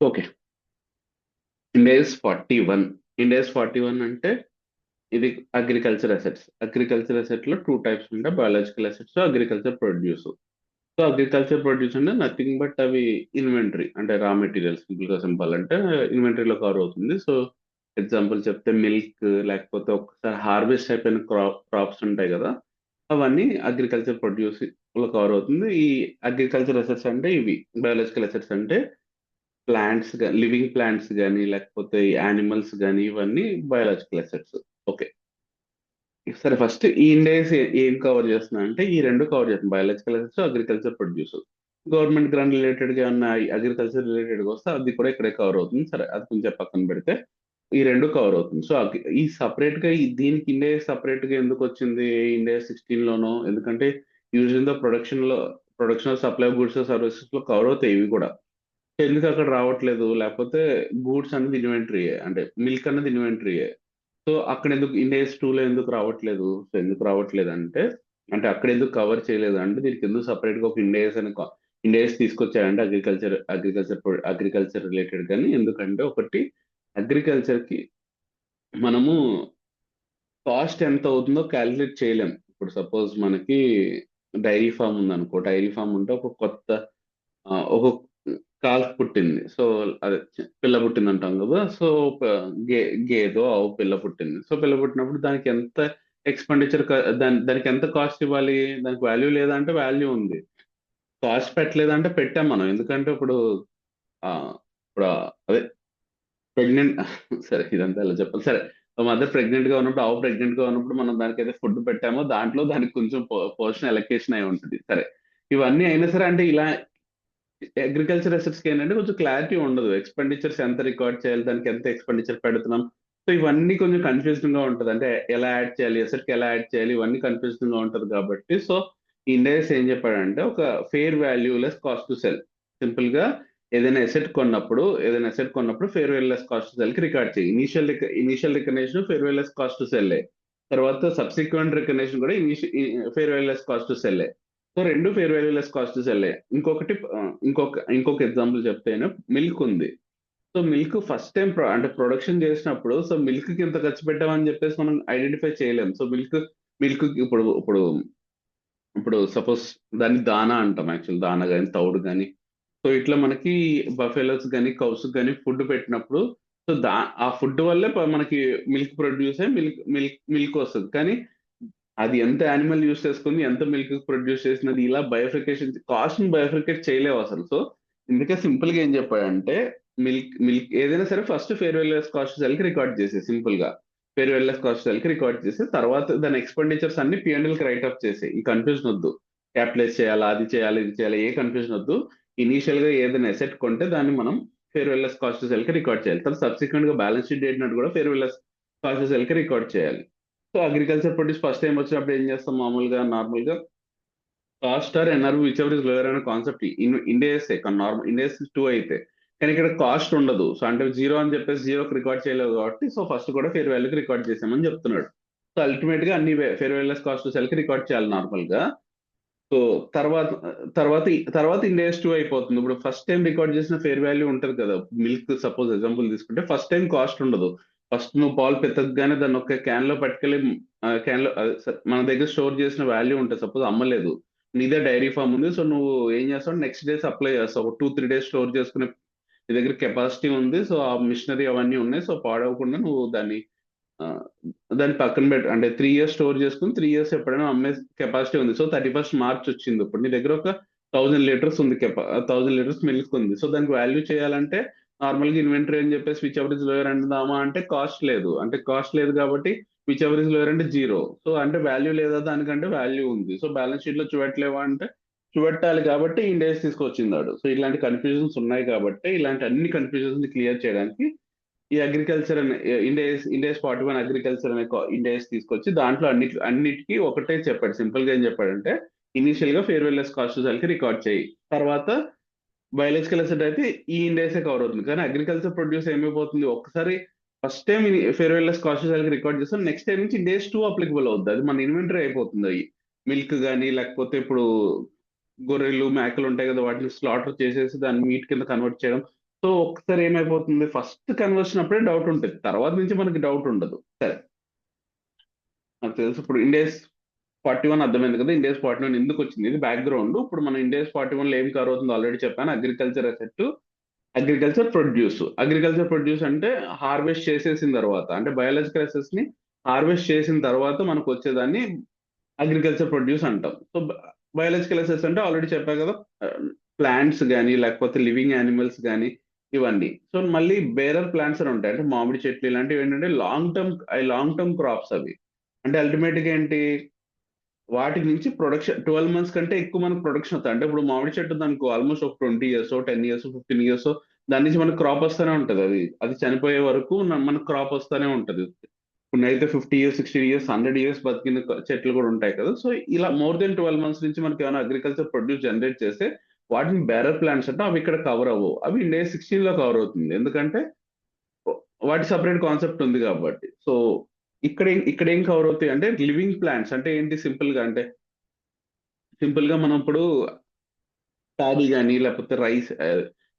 Okay. ఇండేస్ 41. ఇండేస్ 41 అంటే ఇది agriculture assets. Agriculture asset లో టూ టైప్స్ ఉంటాయి: biological assets, agriculture produce. So agriculture produce అంటే నథింగ్ బట్ అవి ఇన్వెంటరీ, అంటే రా మెటీరియల్స్. సింపుల్ గా సింపుల్ అంటే ఇన్వెంటరీలో కవర్ అవుతుంది. సో ఎగ్జాంపుల్ చెప్తే మిల్క్, లేకపోతే ఒకసారి హార్వెస్ట్ అయిపోయిన క్రాప్స్ ఉంటాయి కదా, అవన్నీ అగ్రికల్చర్ ప్రొడ్యూస్ లో కవర్ అవుతుంది. ఈ అగ్రికల్చర్ అసెట్స్ అంటే ఇవి. బయాలజికల్ అసెట్స్ అంటే ప్లాంట్స్, లివింగ్ ప్లాంట్స్ కానీ, లేకపోతే యానిమల్స్ కానీ, ఇవన్నీ బయాలజికల్ అసెట్స్. ఓకే. సరే, ఫస్ట్ ఈ ఇండెక్స్ ఏం కవర్ చేస్తున్నా అంటే ఈ రెండు కవర్ చేస్తుంది: biological assets, agriculture produce. Government grant related గా ఉన్న అగ్రికల్చర్ రిలేటెడ్ గా వస్తే అది కూడా ఇక్కడే కవర్ అవుతుంది. సరే, అది కొంచెం పక్కన పెడితే ఈ రెండు కవర్ అవుతుంది. సో ఈ సపరేట్ గా దీనికి ఇండెక్స్ సపరేట్ గా ఎందుకు వచ్చింది ఇండెక్స్ 16 లోనో? ఎందుకంటే యూజువల్ గా production of supply goods services లో కవర్ అవుతాయి ఇవి కూడా. ఎందుకు అక్కడ రావట్లేదు? లేకపోతే గూడ్స్ అన్నది ఇన్వెంటరీయే, అంటే మిల్క్ అన్నది ఇన్వెంటరీయే. సో అక్కడ ఎందుకు ఇండెక్స్ 2 లో ఎందుకు రావట్లేదు? సో ఎందుకు రావట్లేదు అంటే, అక్కడ ఎందుకు కవర్ చేయలేదు అంటే, దీనికి ఎందుకు సపరేట్ గా ఒక ఇండెక్స్ అని ఇండెక్స్ తీసుకొచ్చారంటే అగ్రికల్చర్ రిలేటెడ్. కానీ ఎందుకంటే ఒకటి, అగ్రికల్చర్ కి మనము కాస్ట్ ఎంత అవుతుందో క్యాలిక్యులేట్ చేయలేం. ఇప్పుడు సపోజ్ మనకి డైరీ ఫామ్ ఉందనుకో. డైరీ ఫామ్ ఉంటే ఒక కొత్త ఒక కాల్ఫ్ పుట్టింది. సో అదే పిల్ల పుట్టింది అంటాం కదా. సో ప- గే గేదో ఆవు పిల్ల పుట్టింది. సో పిల్ల పుట్టినప్పుడు దానికి ఎంత ఎక్స్పెండిచర్, దానికి ఎంత కాస్ట్ ఇవ్వాలి? దానికి వాల్యూ లేదా అంటే వాల్యూ ఉంది. కాస్ట్ పెట్టలేదంటే పెట్టాం మనం. ఎందుకంటే ఇప్పుడు ఆ, ఇప్పుడు అదే ప్రెగ్నెంట్ సరే, ఇదంతా ఎలా చెప్పాలి? సరే, మదర్ ప్రెగ్నెంట్ గా ఉన్నప్పుడు, ఆవు ప్రెగ్నెంట్ గా ఉన్నప్పుడు మనం దానికి ఏదో ఫుడ్ పెట్టామో దాంట్లో దానికి కొంచెం పోర్షన్ ఎలకేషన్ అయి ఉంటుంది. సరే, ఇవన్నీ అయినా సరే అంటే ఇలా అగ్రికల్చర్ అసెట్స్ కి ఏంటంటే కొంచెం క్లారిటీ ఉండదు. ఎక్స్పెండిచర్స్ ఎంత రికార్డ్ చేయాలి, దానికి ఎంత ఎక్స్పెండిచర్ పెడుతున్నాం. సో ఇవన్నీ కొంచెం కన్ఫ్యూజింగ్ గా ఉంటది. అంటే ఎలా యాడ్ చేయాలి, అసెట్ కి ఎలా యాడ్ చేయాలి, ఇవన్నీ కన్ఫ్యూజింగ్ గా ఉంటది కాబట్టి. సో ఇండెక్స్ ఏం చెప్పాడంటే ఒక fair value less cost to cell. Simple గా ఏదైనా ఎసెట్ కొన్నప్పుడు fair value less cost to cell కి రికార్డ్ చేయి. Initial recognition fair value less cost to cell, తర్వాత సబ్సిక్వెంట్ రికగ్నిషన్ కూడా fair value less cost to cell. So రెండు fair value less cost సెల్లే. ఇంకొకటి ఇంకొక ఎగ్జాంపుల్ చెప్తేనే, మిల్క్ ఉంది. సో మిల్క్ ఫస్ట్ టైం అంటే ప్రొడక్షన్ చేసినప్పుడు, సో మిల్క్ కి ఇంత ఖర్చు పెట్టామని చెప్పేసి మనం ఐడెంటిఫై చేయలేం. సో మిల్క్ ఇప్పుడు ఇప్పుడు ఇప్పుడు సపోజ్ దాన్ని దానా అంటాం. యాక్చువల్ దానా కానీ, తౌడు కానీ. సో ఇట్లా మనకి బఫెలోస్ కానీ, కౌస్ కానీ ఫుడ్ పెట్టినప్పుడు, సో ఆ ఫుడ్ వల్లే మనకి మిల్క్ ప్రొడ్యూస్ అయ్యి మిల్క్ వస్తుంది. కానీ అది ఎంత యానిమల్ యూస్ చేసుకుంది, ఎంత మిల్క్ ప్రొడ్యూస్ చేసినది, ఇలా బయోఫికేషన్ కాస్ట్ ని బయోఫికేట్ చేయలేవు అసలు. సో ఇందుకే సింపుల్ గా ఏం చెప్పాడంటే, మిల్క్ ఏదైనా సరే first fair value less cost sell కి రికార్డ్ చేసే. సింపుల్ గా ఫేర్ వెల్లెస్ కాస్ట్ సెల్ కి రికార్డ్ చేసి తర్వాత దాని ఎక్స్పెండిచర్స్ అన్ని పిఎన్ఎల్ కి రైట్ అప్ చేసే. ఈ కన్ఫ్యూజన్ వద్దు. క్యాపిటలైజ్ చేయాలా, అది చేయాలి, ఇది చేయాలి, ఏ కన్ఫ్యూజన్ వద్దు. ఇనీషియల్ గా ఏదైనా ఎసెట్ కొంటే దాన్ని మనం ఫేర్ వెల్లెస్ కాస్ట్ సెల్ కి రికార్డ్ చేయాలి. తర్వాత సబ్సిక్వెంట్ గా బ్యాలెన్స్ షీట్ డేట్ నట్టు కూడా ఫేర్ వెల్లెస్ కాస్ట్ సెల్ కి రికార్డ్ చేయాలి. So agriculture produce first time వచ్చినప్పుడు ఏం చేస్తాం? మామూలుగా నార్మల్ గా cost or NRV whichever is lower అనే కాన్సెప్ట్ ఇండియస్ నార్మల్ ఇండియస్ 2 అయితే. కానీ ఇక్కడ కాస్ట్ ఉండదు. సో అంటే జీరో అని చెప్పేసి జీరోకి రికార్డ్ చేయలేదు కాబట్టి, సో ఫస్ట్ కూడా ఫేర్ వాల్యూకి రికార్డ్ చేసామని చెప్తున్నాడు. సో అల్టిమేట్ గా అన్ని ఫేర్ వాల్యూస్ కాస్ట్ సెల్ కి రికార్డ్ చేయాలి నార్మల్ గా. సో తర్వాత తర్వాత తర్వాత ఇండియస్ 2 అయిపోతుంది. ఇప్పుడు ఫస్ట్ టైం రికార్డ్ చేసిన ఫేర్ వాల్యూ ఉంటది కదా. మిల్క్ సపోజ్ ఎగ్జాంపుల్ తీసుకుంటే ఫస్ట్ టైం కాస్ట్ ఉండదు. ఫస్ట్ నువ్వు పాలు పెతకగానే దాన్ని ఒక క్యాన్ లో పట్టుకెళ్ళి క్యాన్ లో మన దగ్గర స్టోర్ చేసిన వాల్యూ ఉంటుంది. సపోజ్ అమ్మలేదు, నీదే డైరీ ఫామ్ ఉంది. సో నువ్వు ఏం చేస్తావు, నెక్స్ట్ డే సప్లై చేస్తావు. ఒక 2-3 డేస్ స్టోర్ చేసుకునే నీ దగ్గర కెపాసిటీ ఉంది. సో ఆ మిషనరీ అవన్నీ ఉన్నాయి. సో పాడవకుండా నువ్వు ఆ, దాన్ని పక్కన పెట్టు. అంటే 3 ఇయర్స్ స్టోర్ చేసుకుని 3 ఇయర్స్ ఎప్పుడైనా అమ్మే కెపాసిటీ ఉంది. సో 31st మార్చ్ వచ్చింది, ఇప్పుడు నీ దగ్గర ఒక 1000 లీటర్స్ ఉంది. 1000 లీటర్స్ మిల్క్ ఉంది. సో దానికి వాల్యూ చేయాలంటే నార్మల్ గా ఇన్వెంటరీ అని చెప్పేసి విచ్ ఎవర్ ఇస్ లోయర్ అందామా అంటే కాస్ట్ లేదు. అంటే కాస్ట్ లేదు కాబట్టి విచ్ ఎవర్ ఇస్ లోయర్ అంటే జీరో. సో అంటే వాల్యూ లేదా దానికంటే వాల్యూ ఉంది. సో బ్యాలెన్స్ షీట్ లో చూపెట్టలేవా అంటే చూపెట్టాలి కాబట్టి ఇండెక్స్ తీసుకొచ్చిందాడు. సో ఇలాంటి కన్ఫ్యూజన్స్ ఉన్నాయి కాబట్టి ఇలాంటి అన్ని కన్ఫ్యూజన్స్ ని క్లియర్ చేయడానికి ఈ అగ్రికల్చర్ అనే ఇండేస్ 41 అగ్రికల్చర్ అనే ఇండేస్ తీసుకొచ్చి దాంట్లో అన్నిటికీ ఒకటే చెప్పాడు. సింపుల్ గా ఏం చెప్పాడంటే, ఇనిషియల్ గా ఫేర్ వెల్లెస్ కాస్ట్ కి రికార్డ్ చేయి. తర్వాత బయాలజికల్ అసెట్ అయితే ఈ ఇండేసే కవర్ అవుతుంది. కానీ అగ్రికల్చర్ ప్రొడ్యూస్ ఏమైపోతుంది, ఒక్కసారి first time fair value less cost కి రికార్డ్ చేస్తాం, నెక్స్ట్ టైం నుంచి ఇండేస్ 2 అప్లికబుల్ అవుతుంది. అది మన ఇన్వెంటరీ అయిపోతుంది. అవి మిల్క్ కానీ, లేకపోతే ఇప్పుడు గొర్రెలు, మేకలు ఉంటాయి కదా, వాటిని స్లాటర్ చేసేసి దాన్ని మీట్ కింద కన్వర్ట్ చేయడం. సో ఒకసారి ఏమైపోతుంది, ఫస్ట్ కన్వర్షన్ అప్పుడే డౌట్ ఉంటుంది, తర్వాత నుంచి మనకి డౌట్ ఉండదు. సరే, నాకు తెలుసు ఇప్పుడు ఇండేస్ 41 అర్థమైంది కదా, ఇండేస్ 41 ఎందుకు వచ్చింది, ఇది బ్యాక్గ్రౌండ్. ఇప్పుడు మనం ఇండేస్ 41 లో ఏం కవర్ అవుతుందో ఆల్రెడీ చెప్పాను, అగ్రికల్చర్ అసెట్, అగ్రికల్చర్ ప్రొడ్యూస్ అంటే హార్వెస్ట్ చేసేసిన తర్వాత, అంటే బయాలజికల్ అసెట్స్ ని హార్వెస్ట్ చేసిన తర్వాత మనకు వచ్చేదాన్ని అగ్రికల్చర్ ప్రొడ్యూస్ అంటాం. సో బయాలజికల్ అసెట్స్ అంటే ఆల్రెడీ చెప్పా కదా, ప్లాంట్స్ కానీ లేకపోతే లివింగ్ యానిమల్స్ కానీ ఇవన్నీ. సో మళ్ళీ బేరర్ ప్లాంట్స్ అని ఉంటాయి, అంటే మామిడి చెట్లు ఇలాంటివి ఏంటంటే లాంగ్ టర్మ్ క్రాప్స్ అవి. అంటే అల్టిమేట్ గా ఏంటి, వాటి నుంచి ప్రొడక్షన్ 12 మంత్స్ కంటే ఎక్కువ మనకు ప్రొడక్షన్ అవుతుంది. అంటే ఇప్పుడు మామిడి చెట్టు దానికి ఆల్మోస్ట్ ఒక 20 years 10 years 15 years దాని నుంచి మనకు క్రాప్ వస్తూనే ఉంటది, అది అది చనిపోయే వరకు మనకు క్రాప్ వస్తూనే ఉంటది. అయితే 50 years 60 years 100 years బతికిన చెట్లు కూడా ఉంటాయి కదా. సో ఇలా మోర్ దెన్ 12 months నుంచి మనకి ఏమైనా అగ్రికల్చర్ ప్రొడ్యూస్ జనరేట్ చేస్తే వాటిని బేరర్ ప్లాంట్స్ అంటే అవి ఇక్కడ కవర్ అవ్వవు, అవి ఇండియా 16 లో కవర్ అవుతుంది, ఎందుకంటే వాటి సపరేట్ కాన్సెప్ట్ ఉంది కాబట్టి. సో ఇక్కడ ఏం కవర్ అవుతాయి అంటే లివింగ్ ప్లాంట్స్ అంటే ఏంటి, సింపుల్ గా మనం ఇప్పుడు ప్యాడీ కానీ లేకపోతే రైస్,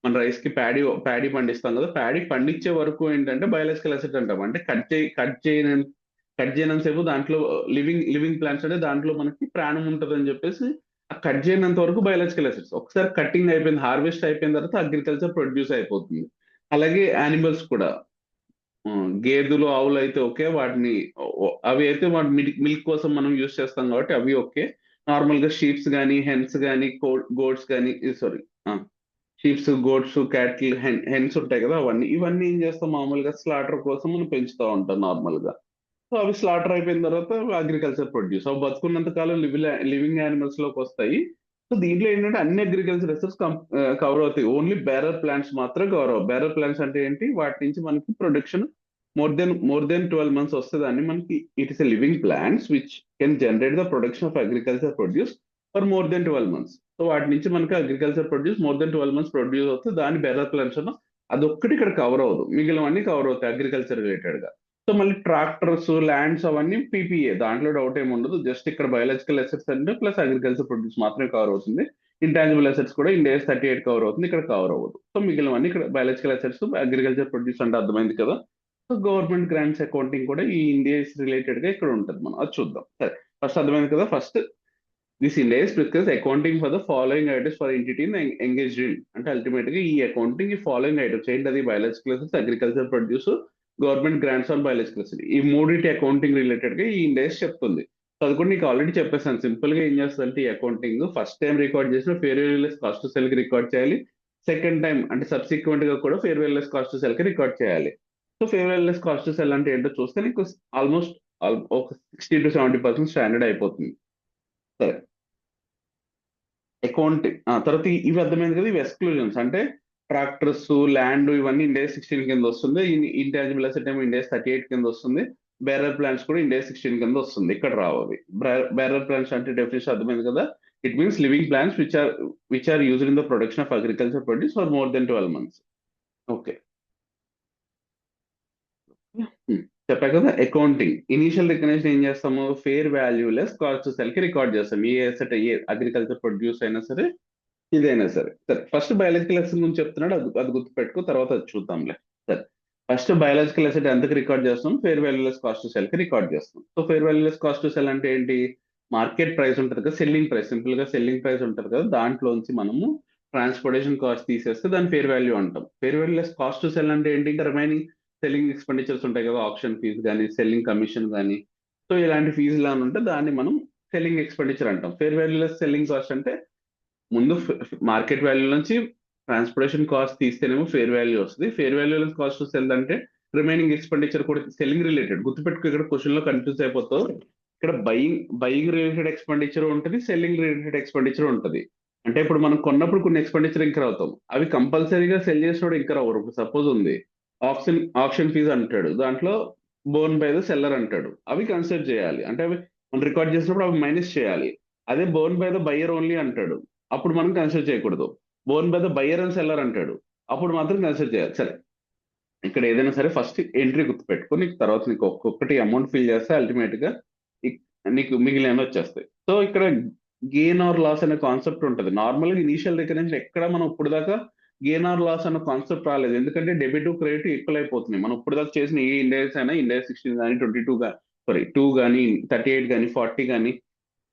మన రైస్ కి ప్యాడీ పండిస్తాం కదా, ప్యాడీ పండించే వరకు ఏంటంటే బయాలజికల్ అసెట్ అంటాం. అంటే కట్ చేయనంత సేపు దాంట్లో లివింగ్ ప్లాంట్స్ అంటే దాంట్లో మనకి ప్రాణం ఉంటుంది అని చెప్పేసి, ఆ కట్ చేయనంత వరకు బయాలజికల్ అసెట్స్. ఒకసారి కటింగ్ అయిపోయింది, హార్వెస్ట్ అయిపోయిన తర్వాత అగ్రికల్చర్ ప్రొడ్యూస్ అయిపోతుంది. అలాగే యానిమల్స్ కూడా, గేదెలు ఆవులు అయితే ఓకే, అవి అయితే వాటి మిల్క్ కోసం మనం యూస్ చేస్తాం కాబట్టి అవి ఓకే. నార్మల్ గా షీప్స్ కానీ హెన్స్ కానీ గోడ్స్ కానీ, సారీ, షీప్స్ గోడ్స్ క్యాటిల్ హెన్స్ ఉంటాయి కదా, ఇవన్నీ ఏం చేస్తాం, మామూలుగా స్లాటర్ కోసం మనం పెంచుతూ ఉంటాం నార్మల్ గా. సో అవి స్లాటర్ అయిపోయిన తర్వాత అగ్రికల్చర్ ప్రొడ్యూస్ అవి బతుకున్నంత కాలం లివింగ్ యానిమల్స్ లోకి వస్తాయి. సో దీంట్లో ఏంటంటే అన్ని అగ్రికల్చర్ రిసోర్స్ కవర్ అవుతాయి, ఓన్లీ బేరర్ ప్లాంట్స్ మాత్రం కవర్ అవ్వవు. బేరర్ ప్లాంట్స్ అంటే ఏంటి, వాటి నుంచి మనకి ప్రొడక్షన్ మోర్ దెన్ 12 months వస్తుంది మనకి. It is a living plants which can generate the production of agriculture produce for more than 12 months. So వాటి నుంచి మనకి agriculture produce more than 12 months produce అవుతుంది, దాని బేరర్ ప్లాంట్స్ అన్న అదొక్కటి ఇక్కడ కవర్ అవ్వదు, మిగిలినవన్నీ కవర్ అవుతాయి అగ్రికల్చర్ రిలేటెడ్ గా. సో మళ్ళీ ట్రాక్టర్స్ ల్యాండ్స్ అవన్నీ పీపీఏ, దాంట్లో డౌట్ ఏమి ఉండదు. జస్ట్ ఇక్కడ బయాలజికల్ అసెట్స్ అంటే ప్లస్ అగ్రికల్చర్ ప్రొడ్యూస్ మాత్రమే కవర్ అవుతుంది. ఇంటాంజిబుల్ అసెట్స్ కూడా ఇండియా 38 కవర్ అవుతుంది, ఇక్కడ కవర్ అవ్వదు. సో మిగిలినవన్నీ ఇక్కడ బయాలజికల్ అసెట్స్ అగ్రికల్చర్ ప్రొడ్యూస్ అంటే అర్థమైంది కదా. సో గవర్నమెంట్ గ్రాంట్స్ అకౌంటింగ్ కూడా ఈ ఇండియాస్ రిలేటెడ్ గా ఇక్కడ ఉంటుంది, మనం అది చూద్దాం. సరే, ఫస్ట్ అర్థమైంది కదా. First this India's prescribes accounting for the following items for entity engaged in. అంటే అల్టిమేట్ గా ఈ అకౌంటింగ్ ఈ ఫాలోయింగ్ ఐటమ్స్ ఏంటి, అది biological assets, agriculture produce, government grants on biological assets, ఈ మూడింటి అకౌంటింగ్ రిలేటెడ్ గా ఈ ఇండియాస్ చెప్తుంది. సో అది కూడా నీకు ఆల్రెడీ చెప్పేసాను. సింపుల్ గా ఏం చేస్తుంది ఈ అకౌంటింగ్, ఫస్ట్ టైం రికార్డ్ చేసిన ఫేర్ వాల్యూలెస్ కాస్ట్ సెల్ కి రికార్డ్ చేయాలి, సెకండ్ టైం అంటే సబ్సిక్వెంట్ గా కూడా ఫేర్ వాల్యూలెస్ కాస్ట్ సెల్ కి రికార్డ్ చేయాలి. So fair value less cost cell అంటే ఏంటో చూస్తే నీకు ఆల్మోస్ట్ ఒక 60 to 70% స్టాండర్డ్ అయిపోతుంది. సరే, అకౌంటింగ్ తర్వాత ఇవి అర్థమైంది కదా. ఇవి ఎక్స్క్లూజన్స్ అంటే ట్రాక్టర్స్, ల్యాండ్ ఇవన్నీ ఇండియా 16 కింద వస్తుంది, ఇంటాంజిబుల్ అసెట్ ఏమో ఇండియా 38 కింద వస్తుంది, బేరర్ ప్లాంట్స్ కూడా ఇండియా 16 కింద వస్తుంది, ఇక్కడ రావు అవి. బేరర్ ప్లాంట్స్ అంటే డెఫినేషన్ అర్థమైంది కదా, it means living plants which are used in the production of agriculture produce for more than 12 months. Okay, చెప్పా కదా. అకౌంటింగ్ ఇనీషియల్ రికగ్నిషన్ ఏం చేస్తాము, fair value less cost sell కి రికార్డ్ చేస్తాం, a asset, a agriculture produce అయినా సరే ఇదైనా సరే. సరే, ఫస్ట్ బయాలజికల్ అసెట్ గురించి చెప్తున్నాడు, అది గుర్తుపెట్టుకో, తర్వాత అది చూద్దాంలే. సరే, ఫస్ట్ బయాలజికల్ అసెట్ ఎంతకి రికార్డ్ చేస్తాం, ఫేర్ వాల్యూలెస్ కాస్ట్ సెల్ కి రికార్డ్ చేస్తాం. So fair value less cost cell అంటే ఏంటి, మార్కెట్ ప్రైస్ ఉంటుంది కదా, సెల్లింగ్ ప్రైస్, సింపుల్ గా సెల్లింగ్ ప్రైస్ ఉంటుంది కదా, దాంట్లోంచి మనము ట్రాన్స్పోర్టేషన్ కాస్ట్ తీసేస్తే దాని ఫేర్ వాల్యూ అంటాం. ఫేర్ వాల్యూలెస్ కాస్ట్ సెల్ అంటే ఏంటి, ఇంకా రిమైనింగ్ సెల్లింగ్ ఎక్స్పెండిచర్స్ ఉంటాయి కదా, ఆప్షన్ ఫీజు కానీ సెల్లింగ్ కమిషన్ కానీ, సో ఇలాంటి ఫీజులు అని ఉంటే దాన్ని మనం సెల్లింగ్ ఎక్స్పెండిచర్ అంటాం. ఫేర్ వాల్యూలెస్ సెల్లింగ్ కాస్ట్ అంటే ముందు మార్కెట్ వాల్యూ నుంచి ట్రాన్స్పోర్టేషన్ కాస్ట్ తీస్తేనేమో ఫేర్ వాల్యూ వస్తుంది. ఫేర్ వాల్యూ కాస్ట్ సెల్ అంటే రిమైనింగ్ ఎక్స్పెండిచర్ కూడా సెల్లింగ్ రిలేటెడ్. గుర్తుపెట్టుకో, ఇక్కడ క్వశ్చన్ లో కన్ఫ్యూజ్ అయిపోతావు. ఇక్కడ బయింగ్ రిలేటెడ్ ఎక్స్పెండిచర్ ఉంటుంది, సెల్లింగ్ రిలేటెడ్ ఎక్స్పెండిచర్ ఉంటుంది. అంటే ఇప్పుడు మనం కొన్నప్పుడు కొన్ని ఎక్స్పెండిచర్ ఇంకర్ అవుతాం, అవి కంపల్సరీగా సెల్ చేసినప్పుడు ఇంకర్ అవ్వరు. సపోజ్ ఉంది ఆప్షన్ ఫీజ్ అంటాడు, దాంట్లో బోర్న్ బై ద సెల్లర్ అంటాడు, అవి కన్సిడర్ చేయాలి. అంటే అవి మనం రికార్డ్ చేసినప్పుడు అవి మైనస్ చేయాలి. అదే Born by the buyer only అంటాడు, అప్పుడు మనం కన్సిడర్ చేయకూడదు. Born by the buyer and seller అంటాడు, అప్పుడు మాత్రం కన్సిడర్ చేయాలి. సరే, ఇక్కడ ఏదైనా సరే ఫస్ట్ ఎంట్రీ గుర్తుపెట్టుకో, నీకు తర్వాత నీకు ఒక్కొక్కటి అమౌంట్ ఫిల్ చేస్తే అల్టిమేట్ గా నీకు మిగిలిన వచ్చేస్తాయి. సో ఇక్కడ గెయిన్ ఆర్ లాస్ అనే కాన్సెప్ట్ ఉంటుంది. నార్మల్ గా ఇనీషియల్ రికగ్నిషన్ ఎక్కడ మనం ఇప్పుడు దాకా గెయిన్ ఆర్ లాస్ అన్న కాన్సెప్ట్ రాలేదు, ఎందుకంటే డెబిట్ క్రెడిట్ ఈక్వల్ అయిపోతున్నాయి. మనం ఇప్పుడు దాకా చేసిన ఏ ఇండెక్స్ అయినా, ఇండెక్స్ 16 కానీ 22 సారీ 2 కానీ 38 కానీ 40 కానీ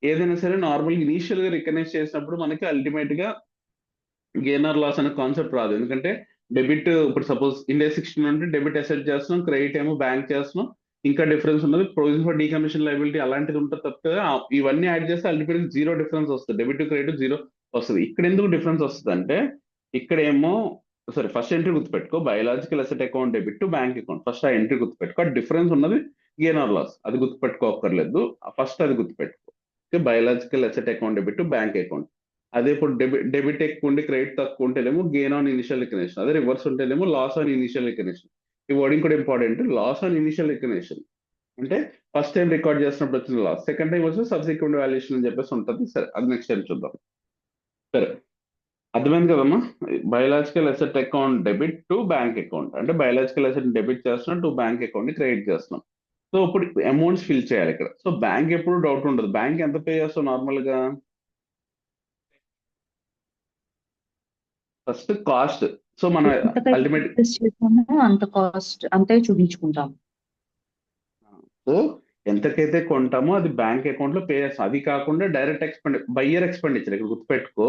ఏదైనా సరే నార్మల్ ఇనీషియల్ గా రికగ్నైజ్ చేసినప్పుడు మనకి అల్టిమేట్ గా గెయిన్ ఆర్ లాస్ అనే కాన్సెప్ట్ రాదు. ఎందుకంటే డెబిట్ ఇప్పుడు సపోజ్ ఇండెక్స్ 16 అంటే డెబిట్ అసెట్ చేస్తున్నాం, క్రెడిట్ ఏమో బ్యాంక్ చేస్తున్నాం, ఇంకా డిఫరెన్స్ ఉన్నది ప్రొవిజన్ ఫర్ డీకమిషన్ లైబిలిటీ అలాంటిది ఉంటుంది తప్పితే ఇవన్నీ యాడ్ చేస్తే అల్టిమేట్ జీరో డిఫరెన్స్ వస్తుంది, డెబిట్ క్రెడిట్ జీరో వస్తుంది. ఇక్కడ ఎందుకు డిఫరెన్స్ వస్తుంది అంటే ఇక్కడేమో సారీ ఫస్ట్ ఎంట్రీ గుర్తుపెట్టుకో, biological asset account debit to bank account, first ఆ ఎంట్రీ గుర్తుపెట్టుకో. డిఫరెన్స్ ఉన్నది గెయిన్ ఆర్ లాస్, అది గుర్తుపెట్టుకోకర్లేదు, ఫస్ట్ అది గుర్తుపెట్టుకో. Biological asset account debit to bank account. అదే ఇప్పుడు డెబిట్ ఎక్కువ ఉండి క్రెడిట్ తక్కువ ఉంటేనేమో గెయిన్ ఆన్ ఇనిషియల్ రికగ్నిషన్, అదే రివర్స్ ఉంటేనేమో లాస్ ఆన్ ఇనిషియల్ రికగ్నిషన్. ఈ వర్డింగ్ కూడా important, loss on initial recognition అంటే ఫస్ట్ టైం రికార్డ్ చేసినప్పుడు వచ్చిన లాస్, సెకండ్ టైం వచ్చి సబ్సిక్వెంట్ వాల్యుయేషన్ అని చెప్పేసి ఉంటుంది. సరే అది నెక్స్ట్ టైం చూద్దాం. సరే అర్థమైంది కదమ్మా. Biological asset account debit to bank account అంటే బయలాజికల్ అసెట్ డెబిట్ చేస్తున్నాం, టు బ్యాంక్ అకౌంట్ ని క్రెడిట్ చేస్తున్నాం. సో ఇప్పుడు అమౌంట్స్ ఫిల్ చేయాలి ఇక్కడ. సో బ్యాంక్ ఎప్పుడు డౌట్ ఉండదు, బ్యాంక్ ఎంత పే చేస్తాం నార్మల్ గా, ఫస్ట్ కాస్ట్. సో మన ఎంతకైతే అల్టిమేట్ purchase చేసామో అంత కాస్ట్ అంతే చూపించుకుంటాం. సో ఎంతకైతే కొంటామో అది బ్యాంక్ అకౌంట్ లో పే చేస్తాం. అది కాకుండా డైరెక్ట్ బయ్యర్ ఎక్స్పెండిచర్ ఇక్కడ గుర్తుపెట్టుకో.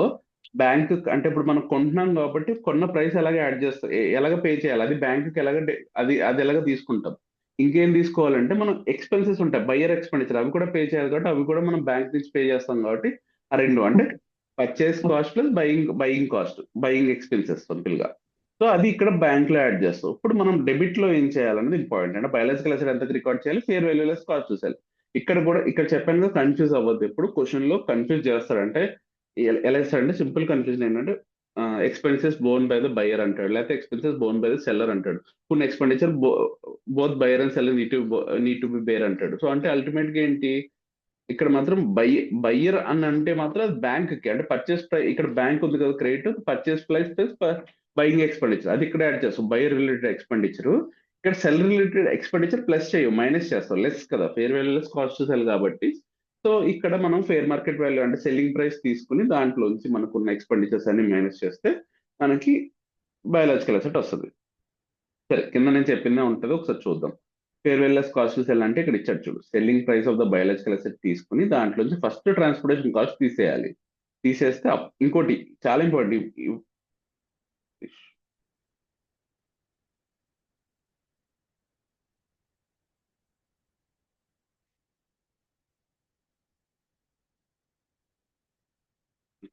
బ్యాంక్ అంటే ఇప్పుడు మనం కొంటున్నాం కాబట్టి కొన్న ప్రైస్ ఎలాగ యాడ్ చేస్తాం, ఎలాగ పే చేయాలి, అది బ్యాంకుకి ఎలాగ అది ఎలాగ తీసుకుంటాం. ఇంకేం తీసుకోవాలంటే మనం ఎక్స్పెన్సెస్ ఉంటాయి, బయ్యర్ ఎక్స్పెండిచర్, అవి కూడా పే చేయాలి కాబట్టి అవి కూడా మనం బ్యాంక్ నుంచి పే చేస్తాం కాబట్టి ఆ రెండు అంటే purchase cost plus buying cost, buying expenses simple గా. సో అది ఇక్కడ బ్యాంక్ లో యాడ్ చేస్తాం. ఇప్పుడు మనం డెబిట్ లో ఏం చేయాలన్నది ఇంపార్టెంట్. అంటే బయాలజికల్ అసెట్ ఎంత రికార్డ్ చేయాలి, ఫేర్ వాల్యూ లెస్ కాస్ట్ చూసాలి. ఇక్కడ కూడా ఇక్కడ చెప్పాను కదా, కన్ఫ్యూజ్ అవ్వద్దు. ఎప్పుడు క్వశ్చన్ లో కన్ఫ్యూజ్ చేస్తారంటే ఎలా ఇస్తారంటే సింపుల్ కన్ఫ్యూజన్ ఏంటంటే expenses borne by the buyer అంటాడు, లేకపోతే expenses borne by the seller అంటాడు, కొన్ని expenditure both buyer and seller need to be bear అంటాడు. సో అంటే అల్టిమేట్ గా ఏంటి, ఇక్కడ మాత్రం బయ్యర్ అని అంటే మాత్రం బ్యాంక్ కి అంటే పర్చేస్ ప్రైస్, ఇక్కడ బ్యాంక్ ఉంది కదా credit, purchase price plus buying expenditure అది ఇక్కడ యాడ్ చేస్తాం, బయర్ రిలేటెడ్ ఎక్స్పెండిచర్. ఇక్కడ సెల్ రిలేటెడ్ ఎక్స్పెండిచర్ ప్లస్ చేయవు, మైనస్ చేస్తాం, లెస్ కదా, fair value less cost to cell కాబట్టి. సో ఇక్కడ మనం ఫేర్ మార్కెట్ వాల్యూ అంటే సెల్లింగ్ ప్రైస్ తీసుకుని దాంట్లోంచి మనకున్న ఎక్స్పెండిచర్స్ అన్ని మైనస్ చేస్తే మనకి బయాలజికల్ అసెట్ వస్తుంది. సరే కింద నేను చెప్పిందే ఉంటుంది, ఒకసారి చూద్దాం. Fair value cost to cell అంటే ఇక్కడ ఇచ్చాడు చూడు, selling price of the biological asset తీసుకుని దాంట్లోంచి ఫస్ట్ ట్రాన్స్పోర్టేషన్ కాస్ట్ తీసేయాలి. తీసేస్తే ఇంకోటి చాలా ఇంపార్టెంట్,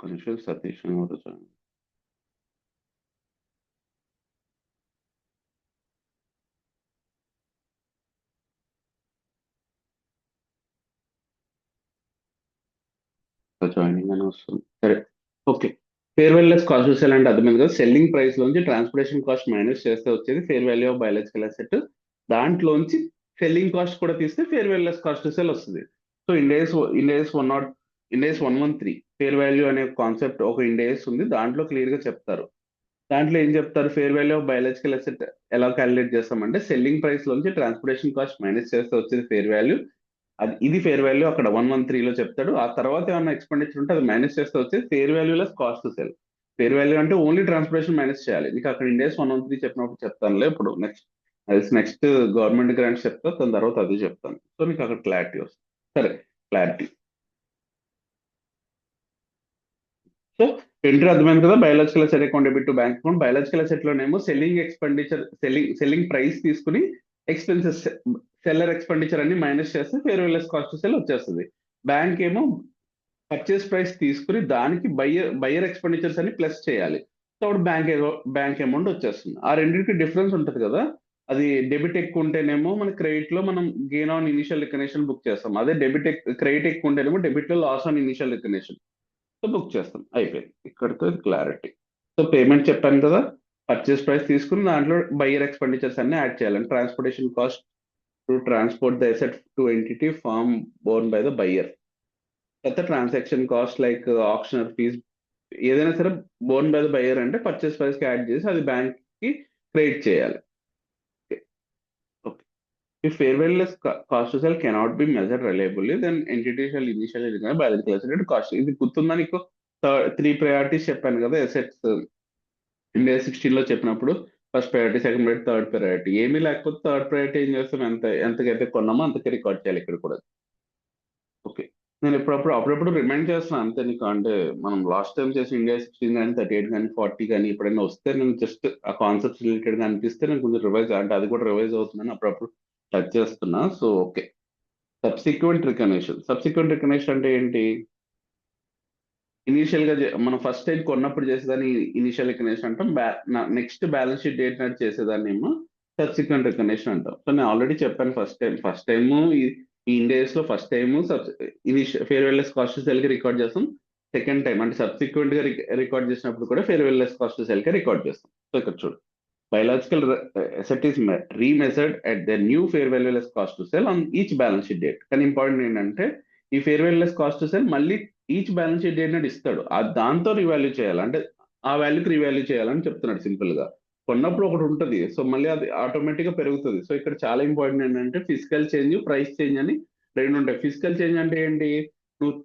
కొంచెం సతీష్ జాయినింగ్ అని వస్తుంది. సరే okay. Fair value less cost to cell అంటే అర్థమైంది కదా, సెల్లింగ్ ప్రైస్ లోంచి ట్రాన్స్పోర్టేషన్ కాస్ట్ మైనస్ చేస్తే వచ్చేది fair value of biological asset, దాంట్లోంచి సెల్లింగ్ కాస్ట్ కూడా తీస్తే fair value less cost to cell వస్తుంది. సో ఇండేస్ 113 ఫేర్ వాల్యూ అనే కాన్సెప్ట్ ఒక ఇండేస్ ఉంది, దాంట్లో క్లియర్ గా చెప్తారు. దాంట్లో ఏం చెప్తారు, fair value of biological asset ఎలా క్యాలిక్యులేట్ చేస్తామంటే సెల్లింగ్ ప్రైస్ లోంచి ట్రాన్స్పోర్టేషన్ కాస్ట్ మైనస్ చేస్తే వచ్చేది ఫేర్ వాల్యూ, అది ఇది ఫేర్ వాల్యూ అక్కడ 113లో చెప్తాడు. ఆ తర్వాత ఏమన్నా ఎక్స్పెండిచర్ ఉంటే అది మైనస్ చేస్తే వచ్చేది fair value less cost to sell. Fair value అంటే ఓన్లీ ట్రాన్స్పోర్టేషన్ మైనస్ చేయాలి. మీకు అక్కడ ఇండేస్ 113 చెప్పినప్పుడు చెప్తానులే, ఇప్పుడు నెక్స్ట్ గవర్నమెంట్ గ్రాంట్స్ చెప్తా, దాని తర్వాత అది చెప్తాను. సో మీకు అక్కడ క్లారిటీ వస్తుంది. సరే క్లారిటీ. సో ఎంట్రీ అర్థమైంది కదా, biological asset account debit to bank account. Biological asset లోనేమో సెల్లింగ్ ఎక్స్పెండిచర్, సెల్లింగ్ ప్రైస్ తీసుకుని ఎక్స్పెన్సెస్ సెల్లర్ ఎక్స్పెండిచర్ అన్ని మైనస్ చేస్తే fair value less cost to sell వచ్చేస్తుంది. బ్యాంక్ ఏమో పర్చేస్ ప్రైస్ తీసుకుని దానికి బయ్యర్ ఎక్స్పెండిచర్స్ అన్ని ప్లస్ చేయాలి. సో అప్పుడు బ్యాంక్ అమౌంట్ వచ్చేస్తుంది. ఆ రెండింటికి డిఫరెన్స్ ఉంటుంది కదా, అది డెబిట్ ఎక్కువ ఉంటేనేమో మన క్రెడిట్ లో మనం gain on initial recognition book చేస్తాం, అదే క్రెడిట్ ఎక్కువ ఉంటేనేమో డెబిట్ లో loss on initial recognition so book చేస్తాం. అయిపోయింది ఇక్కడితో క్లారిటీ. సో పేమెంట్ చెప్పాను కదా, పర్చేస్ ప్రైస్ తీసుకుని దాంట్లో బయ్యర్ ఎక్స్పెండిచర్స్ అన్ని యాడ్ చేయాలి. Transportation cost to transport the asset to entity farm borne by the buyer, లేకపోతే transaction cost like auctioneer fees ఏదైనా సరే బోర్న్ బై ద బయ్యర్ అంటే పర్చేస్ ప్రైస్ కి యాడ్ చేసి అది బ్యాంక్ కి క్రెడిట్ చేయాలి. If fair value less cost to sell cannot be measured reliably, then entity shall initially recognize biological asset at cost. ఇది గుర్తుందా నీకు? 3 ప్రయారిటీస్ చెప్పాను కదా, అసెట్స్ ఇండియా 16 లో చెప్పినప్పుడు first priority, second priority, third priority. ఏమీ లేకపోతే థర్డ్ ప్రయారిటీ ఏం చేస్తాం, ఎంతకైతే కొన్నామో అంతకే రికార్డ్ చేయాలి ఇక్కడ కూడా. ఓకే. నేను అప్పుడప్పుడు రిమైండ్ చేస్తున్నాను అంతే నీకు. అంటే మనం లాస్ట్ టైం చేసి ఇండియా 16 కానీ 38 కానీ 40 కానీ ఎప్పుడైనా వస్తే నేను జస్ట్ ఆ కాన్సెప్ట్స్ రిలేటెడ్ గా అనిపిస్తే నేను కొంచెం రివైజ్, అంటే అది కూడా రివైజ్ అవుతుందని అప్పుడప్పుడు టచ్ చేస్తున్నా. So okay. సబ్సిక్వెంట్ రికగ్నిషన్ అంటే ఏంటి? ఇనీషియల్ గా మనం ఫస్ట్ టైం కొన్నప్పుడు చేసేదాన్ని ఇనిషియల్ రికగ్నిషన్ అంటాం. నెక్స్ట్ బ్యాలెన్స్ షీట్ డేట్ నాటి చేసేదాన్ని ఏమో సబ్సిక్వెంట్ రికగ్నిషన్ అంటాం. సో నేను ఆల్రెడీ చెప్పాను, ఫస్ట్ టైం ఈ ఇండియాస్ లో first time farewell less cost sell కి రికార్డ్ చేస్తాం. సెకండ్ టైం అంటే సబ్సిక్వెంట్ గా రికార్డ్ చేసినప్పుడు కూడా ఫేర్వెల్ లెస్ కాస్ట్ సెల్ కి రికార్డ్ చేస్తాం. సో ఇక్కడ చూడు, biological asset is remeasured at the new fair value less cost to sell on each balance sheet date. కానీ ఇంపార్టెంట్ ఏంటంటే ఈ fair value less cost to cell మళ్ళీ each balance sheet date నాడు ఇస్తాడు. దాంతో రివాల్యూ చేయాలి, అంటే ఆ వాల్యూకి రివాల్యూ చేయాలని చెప్తున్నాడు సింపుల్ గా. కొన్నప్పుడు ఒకటి ఉంటుంది, సో మళ్ళీ అది ఆటోమేటిక్ గా పెరుగుతుంది. సో ఇక్కడ చాలా ఇంపార్టెంట్ ఏంటంటే ఫిజికల్ చేంజ్, ప్రైస్ చేంజ్ అని రెండు ఉంటాయి. ఫిజికల్ చేంజ్ అంటే ఏంటి? నువ్వు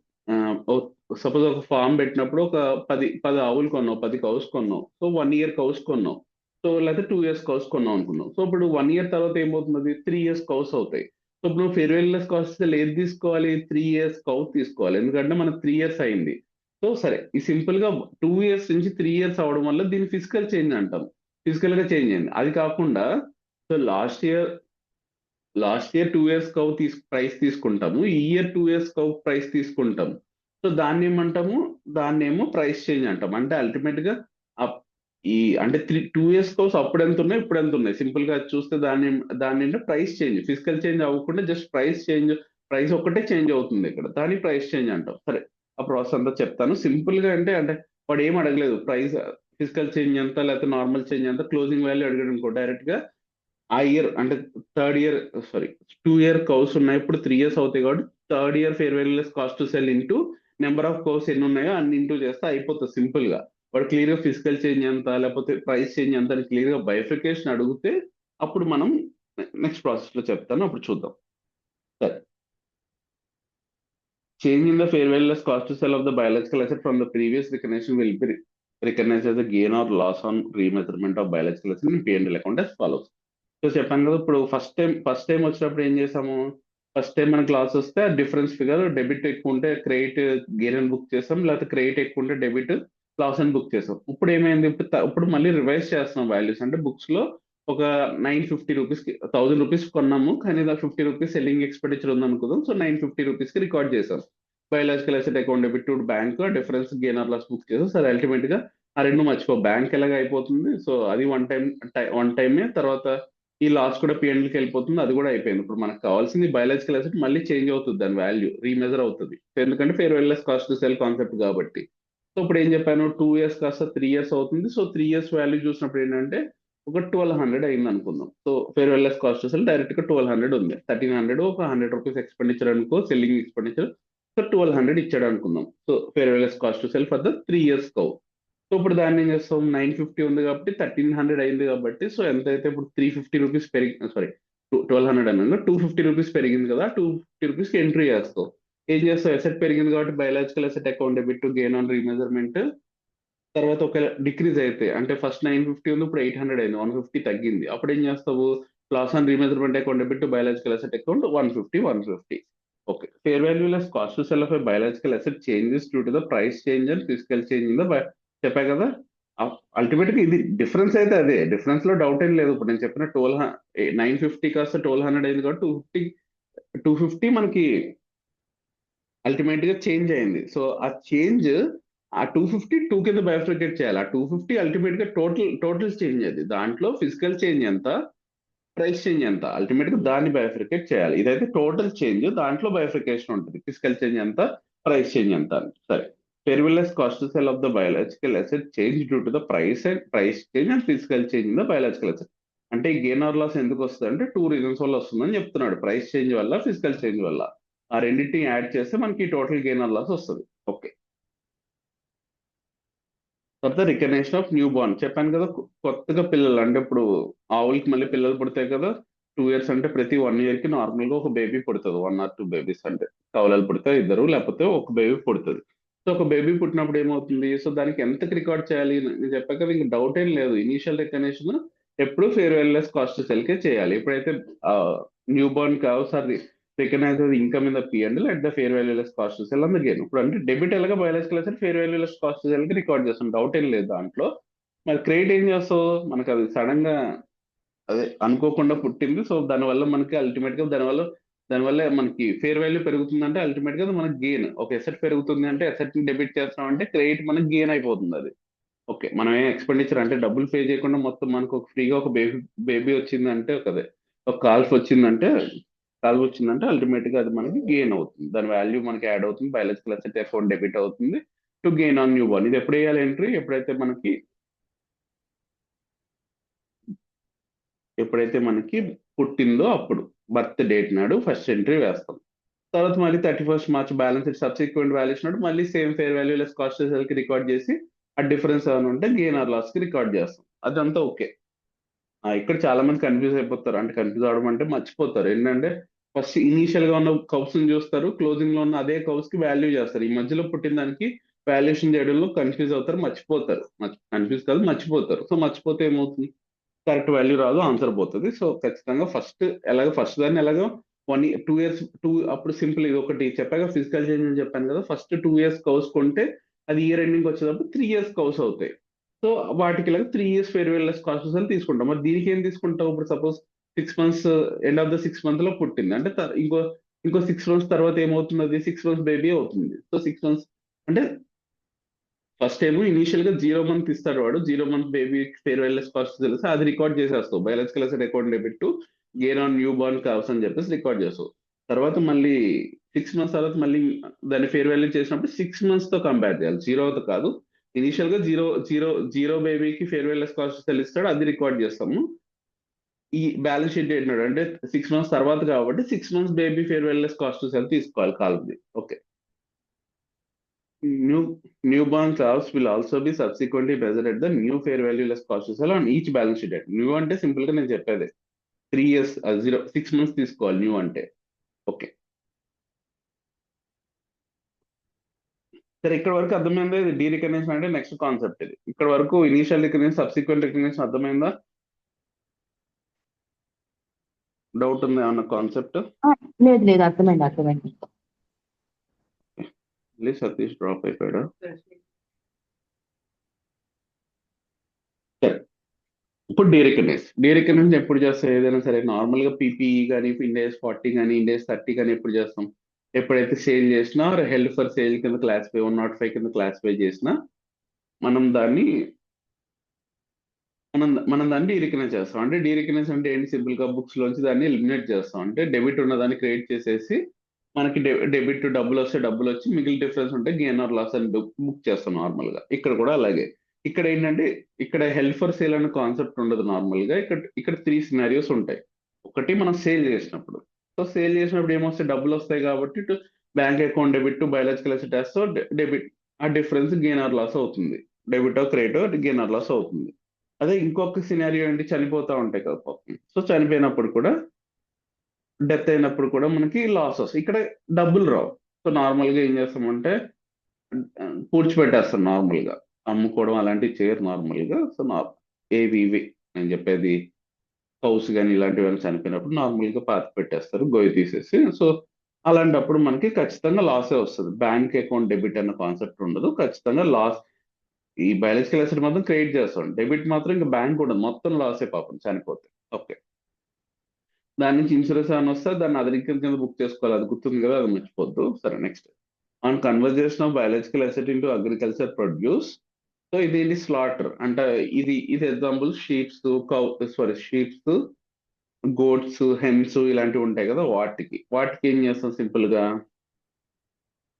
సపోజ్ ఒక ఫామ్ పెట్టినప్పుడు ఒక 10 ఆవులు కొన్నావు, 10 కౌస్ కొన్నావు. సో 1 year కౌస్ కొన్నావు. సో లేకపోతే 2 years కౌస్ కొన్నాం అనుకున్నాం. సో ఇప్పుడు 1 year తర్వాత ఏమవుతుంది, 3 years కౌస్ అవుతాయి. సో ఇప్పుడు నువ్వు ఫేర్వెల్ కాస్ట్ ఏది తీసుకోవాలి? 3 years కౌస్ తీసుకోవాలి, ఎందుకంటే మనకు 3 years అయింది. సో సరే, ఈ సింపుల్ గా 2 years నుంచి 3 years అవడం వల్ల దీన్ని ఫిజికల్ చేంజ్ అంటాం. ఫిజికల్ గా చేంజ్ అయింది. అది కాకుండా so last year 2 years cow price తీసుకుంటాము, ఈ ఇయర్ 2 years కౌ ప్రైస్ తీసుకుంటాము. సో దాన్ని ఏమంటాము? దాన్నేమో ప్రైస్ చేంజ్ అంటాం. అంటే అల్టిమేట్ గా ఆ- ఈ అంటే 2 years కౌస్ అప్పుడు ఎంత ఉన్నాయి, ఇప్పుడు ఎంత ఉన్నాయి, సింపుల్ గా చూస్తే దాన్ని ప్రైస్ చేంజ్, ఫిజికల్ చేంజ్ అవ్వకుండా జస్ట్ ప్రైస్ ఒక్కటే చేంజ్ అవుతుంది ఇక్కడ, దాన్ని ప్రైస్ చేంజ్ అంటాం. సరే, ఆ ప్రాసెస్ అంతా చెప్తాను సింపుల్ గా. అంటే వాడు ఏం అడగలేదు, ప్రైస్ ఫిజికల్ చేంజ్ ఎంత లేకపోతే నార్మల్ చేంజ్ ఎంత, క్లోజింగ్ వాల్యూ అడిగాడు అనుకో, డైరెక్ట్ గా ఆ ఇయర్ అంటే సారీ 2 year కౌస్ ఉన్నాయి, ఇప్పుడు 3 years అవుతాయి కాబట్టి third year fair value less cost to cell into number of cows ఎన్ని ఉన్నాయో అన్ని ఇంటూ చేస్తే అయిపోతుంది సింపుల్ గా. వాడు క్లియర్ గా ఫిజికల్ చేంజ్ ఎంత లేకపోతే ప్రైస్ చేంజ్ ఎంత అని క్లియర్ గా బైఫికేషన్ అడిగితే అప్పుడు మనం నెక్స్ట్ ప్రాసెస్ లో చెప్తాను, అప్పుడు చూద్దాం. సరే, change in the fair value less cost to sell of the biological asset from the previous recognition will be recognize as a gain or loss on remeasurement of biological asset in P&L account as follows. So చెప్పాను కదా, ఇప్పుడు first time వచ్చినప్పుడు ఏం చేసాము? First time మన class వస్తే difference figure, debit ఎక్కువ ఉంటే క్రెడిట్ గెయిన్ అని బుక్ చేసాం, లేకపోతే క్రెడిట్ ఎక్కువ ఉంటే డెబిట్ లాస్ అని బుక్ చేసాం. ఇప్పుడు ఏమైంది? ఇప్పుడు మళ్ళీ రివైజ్ చేస్తున్నాం వాల్యూస్. అంటే బుక్స్ లో ఒక 950 రూపీస్ కి 1000 రూపీస్ కొన్నాము, కానీ 50 రూపీస్ సెల్లింగ్ ఎక్స్పెండిచర్ ఉంది అనుకుందాం. సో 950 రూపీస్ కి రికార్డ్ చేసాం. Biological asset account debit to bank, difference gain or loss book చేసాం. సరే, అల్టిమేట్ గా ఆ రెండు మర్చిపో, బ్యాంక్ ఎలాగ అయిపోతుంది. సో అది వన్ టైమే, తర్వాత ఈ లాస్ కూడా పిఎన్ఎల్కి వెళ్ళిపోతుంది, అది కూడా అయిపోయింది. ఇప్పుడు మనకు కావాల్సింది బయాలజికల్ అసెట్ మళ్ళీ చేంజ్ అవుతుంది, దాని వాల్యూ రీమెజర్ అవుతుంది, ఎందుకంటే fair value less cost to cell concept కాబట్టి. సో ఇప్పుడు ఏం చెప్పాను, 2 years కాస్త 3 years అవుతుంది. సో 3 years వాల్యూ చూసినప్పుడు ఏంటంటే ఒక 1200 అయింది అనుకుందాం. So fair value less cost to cell direct గా 1200 ఉంది, 1300 ఒక 100 రూపీస్ ఎక్స్పెండిచర్ అనుకో, సెల్లింగ్ ఎక్స్పెండిచర్. సో 1200 ఇచ్చాడు అనుకుందాం. So fair value less cost to cell for the 3 years cow. So ఇప్పుడు దాన్ని ఏం చేస్తాం, 950 ఉంది కాబట్టి 1300 అయింది కాబట్టి, సో ఎంత అయితే ఇప్పుడు 350 రూపీస్ పెరిగి, సారీ 1200 అన్నాను, 250 రూపీస్ పెరిగింది కదా, 250 రూపీస్ కి ఎంట్రీ చేస్తావు. ఏం చేస్తావు, అసెట్ పెరిగింది కాబట్టి biological asset account debit to gain on remeasurement. తర్వాత ఒక డిక్రీజ్ అయితే, అంటే ఫస్ట్ 950 ఉంది, ఇప్పుడు 800 అయింది, 150 తగ్గింది. అప్పుడు ఏం చేస్తావు, loss on remeasurement account debit to biological asset account 150. Okay. Fair value less cost to sell of biological asset changes due to the price change and physical change in the, చెప్పా కదా. Ultimate గా ఇది difference అయితే అదే, difference లో doubt ఏం లేదు. ఇప్పుడు నేను చెప్పిన 950 కాస్త 1200 అయింది కాబట్టి 250 మనకి అల్టిమేట్ గా చేంజ్ అయింది. సో ఆ చేంజ్, ఆ 250 2 కింద బైఫర్కేట్ చేయాలి. ఆ 250 అల్టిమేట్ గా టోటల్ చేంజ్ అది, దాంట్లో ఫిజికల్ చేంజ్ ఎంత, ప్రైస్ చేంజ్ ఎంత, అల్టిమేట్ గా దాన్ని బైఫర్కేట్ చేయాలి. ఇదైతే టోటల్ చేంజ్, దాంట్లో బైఫర్కేషన్ ఉంటుంది, ఫిజికల్ చేంజ్ ఎంత, ప్రైస్ చేంజ్ ఎంత అని. సరే, fair value less cost to sell of the biological asset change due to the price change and physical change in the biological asset. అంటే ఈ గెయిన్ ఆర్ లాస్ ఎందుకు వస్తుంది అంటే 2 reasons వల్ల వస్తుందని చెప్తున్నాడు, ప్రైస్ చేంజ్ వల్ల, ఫిజికల్ చేంజ్ వల్ల. ఆ రెండింటిని యాడ్ చేస్తే మనకి టోటల్ గెయిన్ ఆర్ లాస్ వస్తుంది. ఓకే. తర్వాత రికగ్నేషన్ ఆఫ్ న్యూ బార్న్ చెప్పాను కదా, కొత్తగా పిల్లలు అంటే ఇప్పుడు ఆవులకి మళ్ళీ పిల్లలు పుడతాయి కదా. 2 years అంటే ప్రతి 1 year కి నార్మల్ గా ఒక బేబీ పుడుతుంది, 1 or 2 బేబీస్ అంటే కవలలు పుడతాయి, ఇద్దరు లేకపోతే ఒక బేబీ పుడుతుంది. సో ఒక బేబీ పుట్టినప్పుడు ఏమవుతుంది, సో దానికి ఎంతకి రికార్డ్ చేయాలి నేను చెప్పాక కదా, ఇంక డౌట్ ఏం లేదు. ఇనీషియల్ రికగ్నిషన్ ఎప్పుడు ఫేర్ వెల్లెస్ కాస్ట్ సెల్కే చేయాలి. ఎప్పుడైతే న్యూ బోర్న్ కావచ్చు అది recognize income in the P and at the fair value less cost sell అందుకే ఇప్పుడు అంటే డెబిట్ ఎలాగా biological asset fair value less cost sell కి రికార్డ్ చేస్తాం, డౌట్ ఏం లేదు దాంట్లో. మరి క్రెడిట్ ఏం చేస్తావు, మనకు అది సడన్ గా అదే అనుకోకుండా పుట్టింది. సో దానివల్ల మనకి అల్టిమేట్ గా దానివల్ల మనకి ఫేర్ వాల్యూ పెరుగుతుందంటే అల్టిమేట్ గా మనకి గెయిన్. ఒక ఎసెట్ పెరుగుతుంది అంటే ఎసెట్ ని డెబిట్ చేస్తున్నాం అంటే క్రెడిట్ మనకి గెయిన్ అయిపోతుంది అది. ఓకే, మనం ఏం ఎక్స్పెండిచర్ అంటే డబ్బులు పే చేయకుండా మొత్తం మనకు ఒక ఫ్రీగా ఒక బేబీ వచ్చిందంటే ఒక కాల్ఫ్ వచ్చిందంటే అల్టిమేట్ గా అది మనకి గెయిన్ అవుతుంది. దాని వాల్యూ మనకి యాడ్ అవుతుంది, బయాలజికల్ అసెట్ అకౌంట్ డెబిట్ అవుతుంది to gain on new Born. ఇది ఎప్పుడు వేయాలి ఎంట్రీ, ఎప్పుడైతే మనకి పుట్టిందో అప్పుడు బర్త్ డేట్ నాడు ఫస్ట్ ఎంట్రీ వేస్తాం. తర్వాత మళ్ళీ 31st March balance subsequent values నాడు మళ్ళీ same fair value less cost కి రికార్డ్ చేసి ఆ డిఫరెన్స్ ఏమైనా ఉంటే గెయిన్ ఆర్ లాస్ కి రికార్డ్ చేస్తాం. అదంతా ఓకే. ఇక్కడ చాలా మంది కన్ఫ్యూజ్ అయిపోతారు, అంటే కన్ఫ్యూజ్ అవడం అంటే మర్చిపోతారు. ఏంటంటే ఫస్ట్ ఇనీషియల్ గా ఉన్న కౌస్ ని చూస్తారు, క్లోజింగ్ లో ఉన్న అదే కౌస్ కి వాల్యూ చేస్తారు. ఈ మధ్యలో పుట్టిన దానికి వాల్యుయేషన్ చేయడంలో కన్ఫ్యూజ్ అవుతారు, మర్చిపోతారు. కన్ఫ్యూజ్ కాదు, మర్చిపోతారు. సో మర్చిపోతే ఏమవుతుంది, కరెక్ట్ వాల్యూ రాదు, ఆన్సర్ పోతుంది. సో ఖచ్చితంగా ఫస్ట్ దాన్ని ఎలాగో 2 ఇయర్స్ అప్పుడు సింపుల్ ఇది ఒకటి చెప్పాక ఫిజికల్ చేంజ్ అని చెప్పాను కదా, ఫస్ట్ 2 ఇయర్స్ కౌస్ కొంటే అది ఇయర్ ఎండింగ్ వచ్చేటప్పుడు 3 ఇయర్స్ కౌస్ అవుతాయి. సో వాటికి ఇలాగ 3 ఇయర్స్ ఫేర్వెల్ లెస్ కాస్ట్ అని తీసుకుంటాం. మరి దీనికి ఏం తీసుకుంటావు, ఇప్పుడు suppose 6 months end of the 6 month లో పుట్టింది అంటే ఇంకో 6 మంత్స్ తర్వాత ఏమవుతుంది, 6 మంత్స్ బేబీ అవుతుంది. సో 6 మంత్స్ అంటే ఫస్ట్ ఏమో ఇనీషియల్ గా 0 మంత్ ఇస్తాడు వాడు, 0 month baby fair value less cost తెలిసి అది రికార్డ్ చేసేస్తావు. Biological asset account debit to gain on new born calves అని చెప్పేసి రికార్డ్ చేస్తావు. తర్వాత మళ్ళీ 6 మంత్స్ తర్వాత మళ్ళీ దాన్ని ఫేర్ వాల్యూ చేసినప్పుడు 6 మంత్స్ తో కంపేర్ చేయాలి, జీరోతో కాదు. ఇనీషియల్ గా జీరో జీరో జీరో బేబీకి ఫేర్ వెల్లెస్ కాస్ట్ తెలుస్తాడు, అది రికార్డ్ చేస్తాము. ఈ బ్యాలెన్స్ షీట్ ఏంటంటే అంటే 6 మంత్స్ తర్వాత కాబట్టి 6 months baby fair value less cost cell తీసుకోవాలి కాల్ది. Okay. Newborn calves will also be subsequently measured at the new fair value less cost to sell on each balance sheet date. New అంటే simple గా నేను చెప్పేది 3 years 6 months తీసుకోవాలి new అంటే. Okay, సరే ఇక్కడ వరకు అర్థమైందా, ఇది డీ రికగ్నిషన్ అంటే నెక్స్ట్ కాన్సెప్ట్. ఇది ఇక్కడ వరకు ఇనీషియల్ రికగ్నిషన్ సబ్సిక్వెంట్ రికగ్నిషన్ అర్థమైందా, డౌట్ ఉందా ఏమన్నా కాన్సెప్ట్? లేదు లేదు, అర్థమైంది. సతీష్ డ్రాప్ అయిపోయాడు. సరే, ఇప్పుడు డీ రికగ్నిషన్ ఎప్పుడు చేస్తాం, ఏదైనా సరే నార్మల్ గా పీపీఈ కానీ ఇండేస్ 40 కానీ ఇండేస్ 30 కానీ ఎప్పుడు చేస్తాం, ఎప్పుడైతే సేల్ చేసినా హెల్డ్ ఫర్ సేల్ కింద క్లాసిఫై 105 కింద క్లాసిఫై చేసినా మనం దాన్ని మనం దాన్ని డీ రికగ్నైజ్ చేస్తాం. అంటే డీ రికగ్నైజ్ అంటే ఏంటి, సింపుల్ గా బుక్స్ లోంచి దాన్ని ఎలిమినేట్ చేస్తాం. అంటే డెబిట్ ఉన్న దాన్ని క్రియేట్ చేసేసి మనకి డెబిట్ డబ్బులు వస్తే డబ్బులు వచ్చి మిగిలిన డిఫరెన్స్ ఉంటే గెయిన్ ఆర్ లాస్ అని బుక్ చేస్తాం నార్మల్ గా. ఇక్కడ కూడా అలాగే. ఇక్కడ ఏంటంటే ఇక్కడ హెల్డ్ ఫర్ సేల్ అనే కాన్సెప్ట్ ఉండదు నార్మల్ గా. ఇక్కడ 3 సినారియోస్ ఉంటాయి. ఒకటి మనం సేల్ చేసినప్పుడు, సో సేల్ చేసినప్పుడు ఏమొస్తాయి, డబ్బులు వస్తాయి కాబట్టి bank account debit to biological asset వేస్తే డెబిట్, ఆ డిఫరెన్స్ గెయిన్ ఆర్ లాస్ అవుతుంది. Debit credit gain or loss అవుతుంది. అదే ఇంకొక సినారియో ఏంటి, చనిపోతా ఉంటాయి కదా పాపం. సో చనిపోయినప్పుడు కూడా, డెత్ అయినప్పుడు కూడా మనకి లాస్ వస్తాయి. ఇక్కడ డబ్బులు రావు. సో నార్మల్ గా ఏం చేస్తామంటే పూడ్చిపెట్టేస్తాం నార్మల్ గా, అమ్ముకోవడం అలాంటివి చేయరు నార్మల్ గా. సో ఇవి నేను చెప్పేది కౌస్ కానీ ఇలాంటివి చనిపోయినప్పుడు నార్మల్ గా పాతి పెట్టేస్తారు గొయ్యి తీసేసి. సో అలాంటప్పుడు మనకి ఖచ్చితంగా లాసే వస్తుంది. బ్యాంక్ అకౌంట్ డెబిట్ అన్న కాన్సెప్ట్ ఉండదు, ఖచ్చితంగా లాస్. ఈ బయాలజికల్ అసెట్ మాత్రం క్రియేట్ చేస్తాం, డెబిట్ మాత్రం ఇంకా బ్యాంక్ ఉండదు, మొత్తం లాసే పాపం చనిపోతే. ఓకే, దాని నుంచి ఇన్సూరెన్స్ అని వస్తే దాన్ని అదర్ ఇన్కమ్ కింద బుక్ చేసుకోవాలి, అది గుర్తుంది కదా, అది మర్చిపోద్దు. సరే, next on conversation of biological asset into agriculture produce. So ఇది స్లాటర్ అంటే ఇది ఎగ్జాంపుల్ షీప్స్ గోట్స్ హెన్స్ ఇలాంటివి ఉంటాయి కదా, వాటికి ఏం చేస్తాం సింపుల్ గా.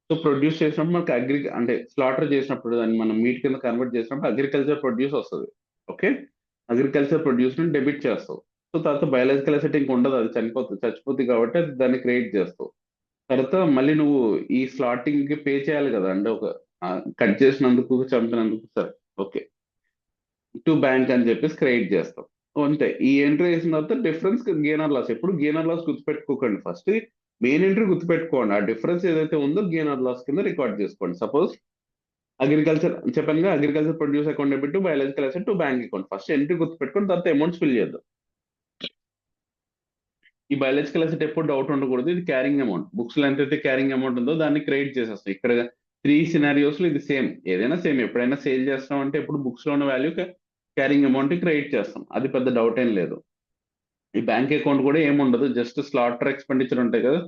సో ప్రొడ్యూస్ చేసినప్పుడు మనకి అంటే స్లాటర్ చేసినప్పుడు దాన్ని మనం మీట్ కింద కన్వర్ట్ చేసినప్పుడు అగ్రికల్చర్ ప్రొడ్యూస్ వస్తుంది. ఓకే, అగ్రికల్చర్ ప్రొడ్యూస్ ని డెబిట్ చేస్తావు. సో తర్వాత బయాలజికల్ అసెట్ ఇంక ఉండదు, అది చచ్చిపోతుంది కాబట్టి దాన్ని క్రియేట్ చేస్తావు. తర్వాత మళ్ళీ నువ్వు ఈ స్లాటింగ్ కి పే చేయాలి కదా, అంటే ఒక కట్ చేసినందుకు చంపినందుకు. సరే, ఓకే, టు బ్యాంక్ అని చెప్పేసి క్రియేట్ చేస్తాం. అంతే, ఈ ఎంట్రీ వేసిన తర్వాత డిఫరెన్స్ గెయిన్ ఆర్ లాస్. ఎప్పుడు గెయిన్ ఆర్ లాస్ గుర్తుపెట్టుకోకండి, ఫస్ట్ మెయిన్ ఎంట్రీ గుర్తుపెట్టుకోండి, ఆ డిఫరెన్స్ ఏదైతే ఉందో గెయిన్ ఆర్ లాస్ కింద రికార్డ్ చేసుకోండి. సపోజ్ అగ్రికల్చర్ చెప్పాను, agriculture produce account debit to biological asset to bank account. First entry గుర్తుపెట్టుకొని తర్వాత అమౌంట్స్ ఫిల్ చేద్దాం. ఈ బయాలజికల్ అసెట్ ఎప్పుడు డౌట్ ఉండకూడదు, ఇది క్యారింగ్ అమౌంట్. బుక్స్ లో ఎంతైతే క్యారింగ్ అమౌంట్ ఉందో దాన్ని క్రెడిట్ చేసేస్తాం. ఇక్కడ 3 సినారియోస్ లో ఇది సేమ్, ఏదైనా సేమ్. ఎప్పుడైనా సేల్ చేస్తాం అంటే ఇప్పుడు బుక్స్ లో ఉన్న వాల్యూ క్యారింగ్ అమౌంట్ క్రెడిట్ చేస్తాం, అది పెద్ద డౌట్ ఏం లేదు. ఈ బ్యాంక్ అకౌంట్ కూడా ఏముండదు, జస్ట్ స్లాటర్ ఎక్స్పెండిచర్ ఉంటాయి కదా,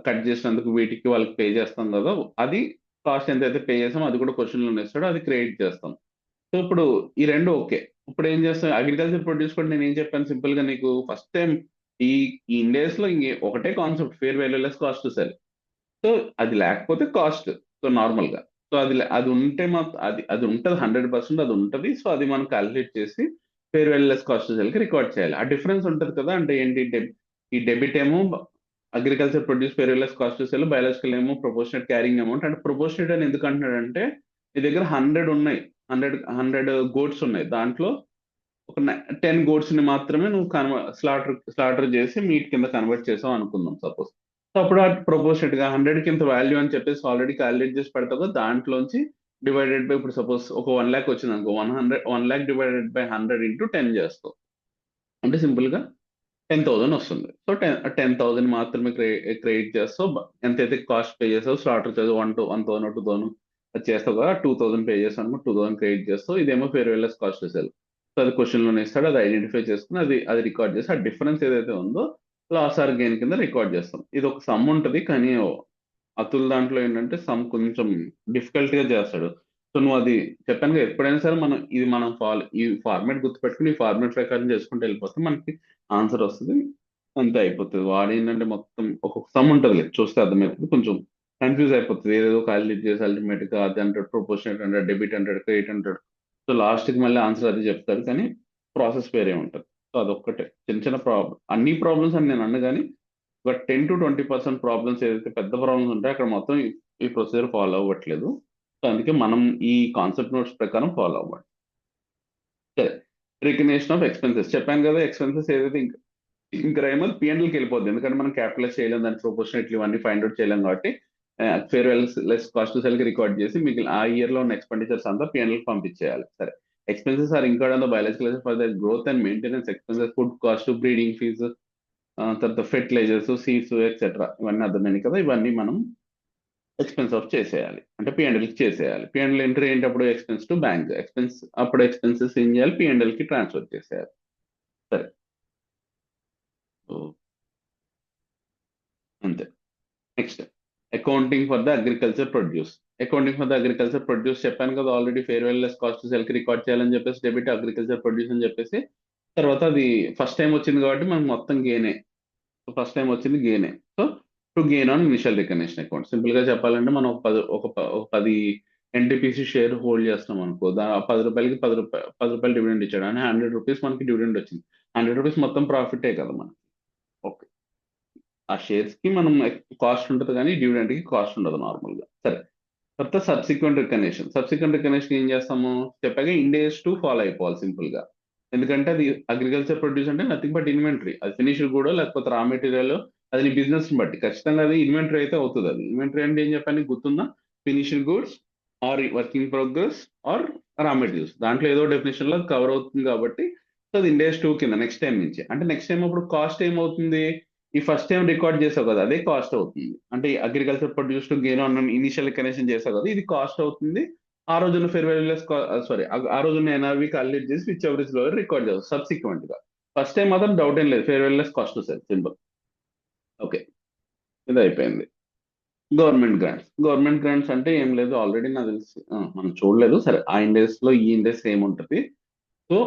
కట్ చేసినందుకు వీటికి వాళ్ళకి పే చేస్తాం కదా, అది కాస్ట్ ఎంతైతే పే చేస్తాం అది కూడా క్వశ్చన్ లో ఇస్తాడో అది క్రెడిట్ చేస్తాం. సో ఇప్పుడు ఈ రెండు ఓకే. ఇప్పుడు ఏం చేస్తాం, అగ్రికల్చర్ ప్రొడ్యూస్ కూడా నేను ఏం చెప్పాను సింపుల్ గా నీకు ఫస్ట్ టైం, ఈ ఈ ఇండేస్ లో ఒకటే concept, fair value less cost to cell. So అది లేకపోతే కాస్ట్. సో నార్మల్ గా, సో అది ఉంటే మాత్రం అది ఉంటుంది, 100% అది ఉంటుంది. సో అది మనం క్యాలిక్యులేట్ చేసి fair value less cost to cell కి రికార్డ్ చేయాలి. ఆ డిఫరెన్స్ ఉంటుంది కదా, అంటే ఏంటి, ఈ డెబిట్ ఏమో agriculture produce fair value less cost to cell, biological ఏమో ప్రొపోర్షనేట్ క్యారింగ్ అమౌంట్. అంటే ప్రొపోర్షనేట్ అని ఎందుకు అంటున్నాడంటే నీ దగ్గర 100 ఉన్నాయి, 100 గోడ్స్ ఉన్నాయి, దాంట్లో ఒక 10 గోడ్స్ ని మాత్రమే నువ్వు స్లాటర్ చేసి మీట్ కింద కన్వర్ట్ చేసావు అనుకుందాం సపోజ్. సో అప్పుడు ఆ ప్రొపోర్షనేట్ గా 100 కి ఇంత వాల్యూ అని చెప్పేసి ఆల్రెడీ క్యాలిక్యులేట్ చేసి పెడతావు కదా, దాంట్లోంచి డివైడెడ్ బై, ఇప్పుడు సపోజ్ ఒక 1 lakh వచ్చింది అనుకో, 1 lakh డివైడెడ్ బై 100 ఇంటూ 10 చేస్తావు, అంటే సింపుల్ గా 10,000 వస్తుంది. సో 10,000 మాత్రమే క్రెడిట్ చేస్తావు. ఎంతైతే కాస్ట్ పే చేస్తావు స్లాటర్ చేసి 1,000 2,000 అది చేస్తావు కదా, 2,000 పే చేస్తావు అనుకో, 2,000 క్రెడిట్ చేస్తావు. ఇదేమో fair value less cost cell. So అది క్వశ్చన్ లోనే ఇస్తాడు, అది ఐడెంటిఫై చేసుకుని అది అది రికార్డ్ చేసి ఆ డిఫరెన్స్ ఏదైతే ఉందో లాస్ ఆర్ గెయిన్ కింద రికార్డ్ చేస్తాం. ఇది ఒక సమ్ ఉంటుంది, కానీ అతుల్ దాంట్లో ఏంటంటే సమ్ కొంచెం డిఫికల్ట్ గా చేస్తాడు. సో నువ్వు అది చెప్పాను కదా, ఎప్పుడైనా సరే మనం ఈ ఫార్మాట్ గుర్తుపెట్టుకుని ఈ ఫార్మాట్ ప్రకారం చేసుకుంటూ వెళ్ళిపోతే మనకి ఆన్సర్ వస్తుంది, అంతే అయిపోతుంది. వాడు ఏంటంటే మొత్తం ఒక్కొక్క సమ్ ఉంటుంది చూస్తే అర్థమవుతుంది, కొంచెం కన్ఫ్యూజ్ అయిపోతుంది, ఏదేదో క్యాలిక్యులేట్ చేసి అల్టిమేట్ గా అది అంటాడు, ప్రొపోర్షనేట్ అంటాడు, డెబిట్ అంటాడు, క్రెడిట్ అంటాడు. సో లాస్ట్ కి మళ్ళీ ఆన్సర్ అది చెప్తాడు, కానీ ప్రాసెస్ వేరే ఉంటుంది. సో అదొక్కటే చిన్న చిన్న ప్రాబ్లం, అన్ని ప్రాబ్లమ్స్ అని నేను అన్న కానీ ఒక 10 to 20% ప్రాబ్లమ్స్ ఏదైతే పెద్ద ప్రాబ్లమ్స్ ఉంటాయో అక్కడ మొత్తం ఈ ప్రొసీజర్ ఫాలో అవ్వట్లేదు. సో అందుకే మనం ఈ కాన్సెప్ట్ నోట్స్ ప్రకారం ఫాలో అవ్వాలి. సరే, రికగ్నిషన్ ఆఫ్ ఎక్స్పెన్సెస్ చెప్పాను కదా, ఎక్స్పెన్సెస్ ఏదైతే ఇంకా రేమల్ పిఎన్ఎల్కి వెళ్ళిపోద్ది, ఎందుకంటే మనం క్యాపిటలైజ్ చేయలేం, దాని ప్రొపోర్షనేట్లీ ఇవన్నీ ఫైండ్ అవుట్ చేయలేం కాబట్టి ఫేర్ లెస్ కాస్ట్ సెల్ కి రికార్డ్ చేసి మిగిలిన ఆ ఇయర్ లో ఉన్న ఎక్స్పెండిచర్స్ అంతా పిఎన్ఎల్ పంపించేయాలి. సరే, expenses are incurred on the biological for the growth and maintenance expenses, food cost, breeding fee, తర్వాత ఫెర్టిలైజర్స్, సీడ్స్ ఎక్సెట్రా, ఇవన్నీ అర్థమైనాయి కదా. ఇవన్నీ మనం ఎక్స్పెన్స్ ఆఫ్ చేసేయాలి, అంటే పిఎన్ఎల్ కి చేసేయాలి. పిఎన్ఎల్ ఎంట్రీ ఏంటప్పుడు ఎక్స్పెన్స్ టు బ్యాంక్ ఎక్స్పెన్స్, అప్పుడు ఎక్స్పెన్సెస్ ఏం చేయాలి, పిఎన్ఎల్ కి ట్రాన్స్ఫర్ చేసేయాలి. సరే, సో అంతే. Next, accounting for the agriculture produce. Accounting for the agriculture produce చెప్పాను కదా already, fair value less cost sell కి రికార్డ్ చేయాలని చెప్పేసి డెబిట్ అగ్రికల్చర్ ప్రొడ్యూస్ అని చెప్పేసి. తర్వాత అది ఫస్ట్ టైం వచ్చింది కాబట్టి మనకు మొత్తం గేనే, ఫస్ట్ టైం వచ్చింది గేనే. So to gain on initial recognition account, simple గా చెప్పాలంటే మనం ఒక 10 ఎన్టీపీసీ షేర్ హోల్డ్ చేస్తాం అనుకో, 10 రూపాయలకి 10 రూపాయలు డివిడెండ్ ఇచ్చాడు అని 100 రూపీస్ మనకి డివిడెండ్ వచ్చింది. 100 రూపీస్ మొత్తం ప్రాఫిటే కదా మనకి. ఓకే, ఆ షేర్స్ కి మనం కాస్ట్ ఉంటుంది కానీ డివిడెండ్ కి కాస్ట్ ఉండదు నార్మల్ గా. సరే, తర్వాత సబ్సిక్వెంట్ రికగ్నిషన్ ఏం చేస్తాము చెప్పాక ఇండేస్ టు ఫాలో అయిపోవాలి సింపుల్ గా. ఎందుకంటే అది అగ్రికల్చర్ ప్రొడ్యూస్ అంటే నథింగ్ బట్ ఇన్వెంటరీ, అది ఫినిష్డ్ కూడా లేకపోతే రా మెటీరియల్, అది నీ బిజినెస్ ని బట్టి ఖచ్చితంగా అది ఇన్వెంటరీ అయితే అవుతుంది. అది ఇన్వెంటరీ అంటే ఏం చెప్పాను నీకు గుర్తుందా, finished goods or working progress or raw materials, దాంట్లో ఏదో డెఫినేషన్ లో కవర్ అవుతుంది కాబట్టి. సో అది ఇండేస్ 2 కింద నెక్స్ట్ టైం నుంచి, అంటే నెక్స్ట్ టైం అప్పుడు కాస్ట్ ఏమవుతుంది, ఈ ఫస్ట్ టైం రికార్డ్ చేసావు కదా అదే కాస్ట్ అవుతుంది. అంటే agriculture produce to gain on initial connection చేసావు కదా, ఇది కాస్ట్ అవుతుంది. ఆ రోజున ఫెయిర్ వాల్యూలెస్, సారీ, ఆ రోజున ఎన్ఆర్వి క్యాలిక్యులేట్ చేసి విచ్ ఎవరేజ్ లో రికార్డ్ చేస్తావు సబ్సిక్వెంట్ గా. ఫస్ట్ టైం మాత్రం డౌట్ ఏం లేదు, fair valueless cost cell simple. Okay, ఇది అయిపోయింది. గవర్నమెంట్ గ్రాంట్స్ అంటే ఏం లేదు, ఆల్రెడీ నాకు తెలిసి మనం చూడలేదు. సరే, ఆ ఇండెక్స్ లో ఈ ఇండెక్స్ ఏముంటది. So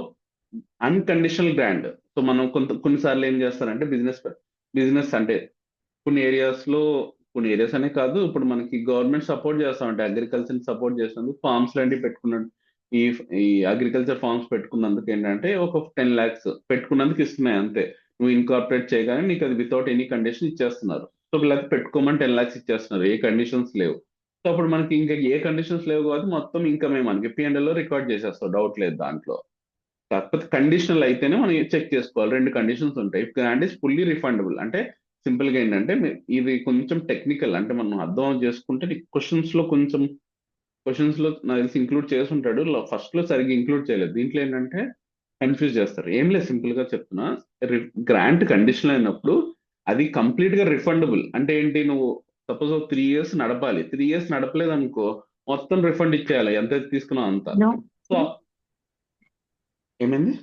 unconditional grant. సో మనం కొన్నిసార్లు ఏం చేస్తారంటే బిజినెస్ అంటే కొన్ని ఏరియాస్ అనే కాదు, ఇప్పుడు మనకి గవర్నమెంట్ సపోర్ట్ చేస్తా ఉంటే అగ్రికల్చర్ సపోర్ట్ చేసినందుకు ఫార్మ్స్ లాంటివి పెట్టుకున్నాడు. ఈ ఈ అగ్రికల్చర్ ఫార్మ్స్ పెట్టుకున్నందుకు ఏంటంటే ఒక 10 lakhs పెట్టుకున్నందుకు ఇస్తున్నాయి అంతే. నువ్వు ఇన్కార్పొరేట్ చేయగానే నీకు అది వితౌట్ ఎనీ కండిషన్ ఇచ్చేస్తున్నారు. సో లేకపోతే పెట్టుకోమని 10 lakhs ఇచ్చేస్తున్నారు, ఏ కండిషన్స్ లేవు. సో అప్పుడు మనకి ఇంకా ఏ కండిషన్స్ లేవు కాబట్టి మొత్తం ఇన్కమే మనకి పిఎన్ఎల్ లో రికార్డ్ చేసేస్తావు, డౌట్ లేదు దాంట్లో. కాకపోతే కండిషనల్ అయితేనే మనం చెక్ చేసుకోవాలి, 2 కండిషన్స్ ఉంటాయి. గ్రాంట్ ఇస్ ఫుల్లీ రిఫండబుల్ అంటే సింపుల్ గా ఏంటంటే ఇది కొంచెం టెక్నికల్, అంటే మనం అర్థం చేసుకుంటే క్వశ్చన్స్ లో కొంచెం క్వశ్చన్స్ లో నాకు తెలిసి ఇంక్లూడ్ చేసి ఉంటాడు, ఫస్ట్ లో సరిగ్గా ఇంక్లూడ్ చేయలేదు. దీంట్లో ఏంటంటే కన్ఫ్యూజ్ చేస్తారు. ఏం లేదు, సింపుల్ గా చెప్తున్నా. గ్రాంట్ కండిషన్ అయినప్పుడు అది కంప్లీట్ గా రిఫండబుల్. అంటే ఏంటి, నువ్వు సపోజ్ 3 years నడపాలి, 3 years నడపలేదు అనుకో మొత్తం రిఫండ్ ఇచ్చేయాలి ఎంత తీసుకున్నావు అంత. నో సో ఏమైంది?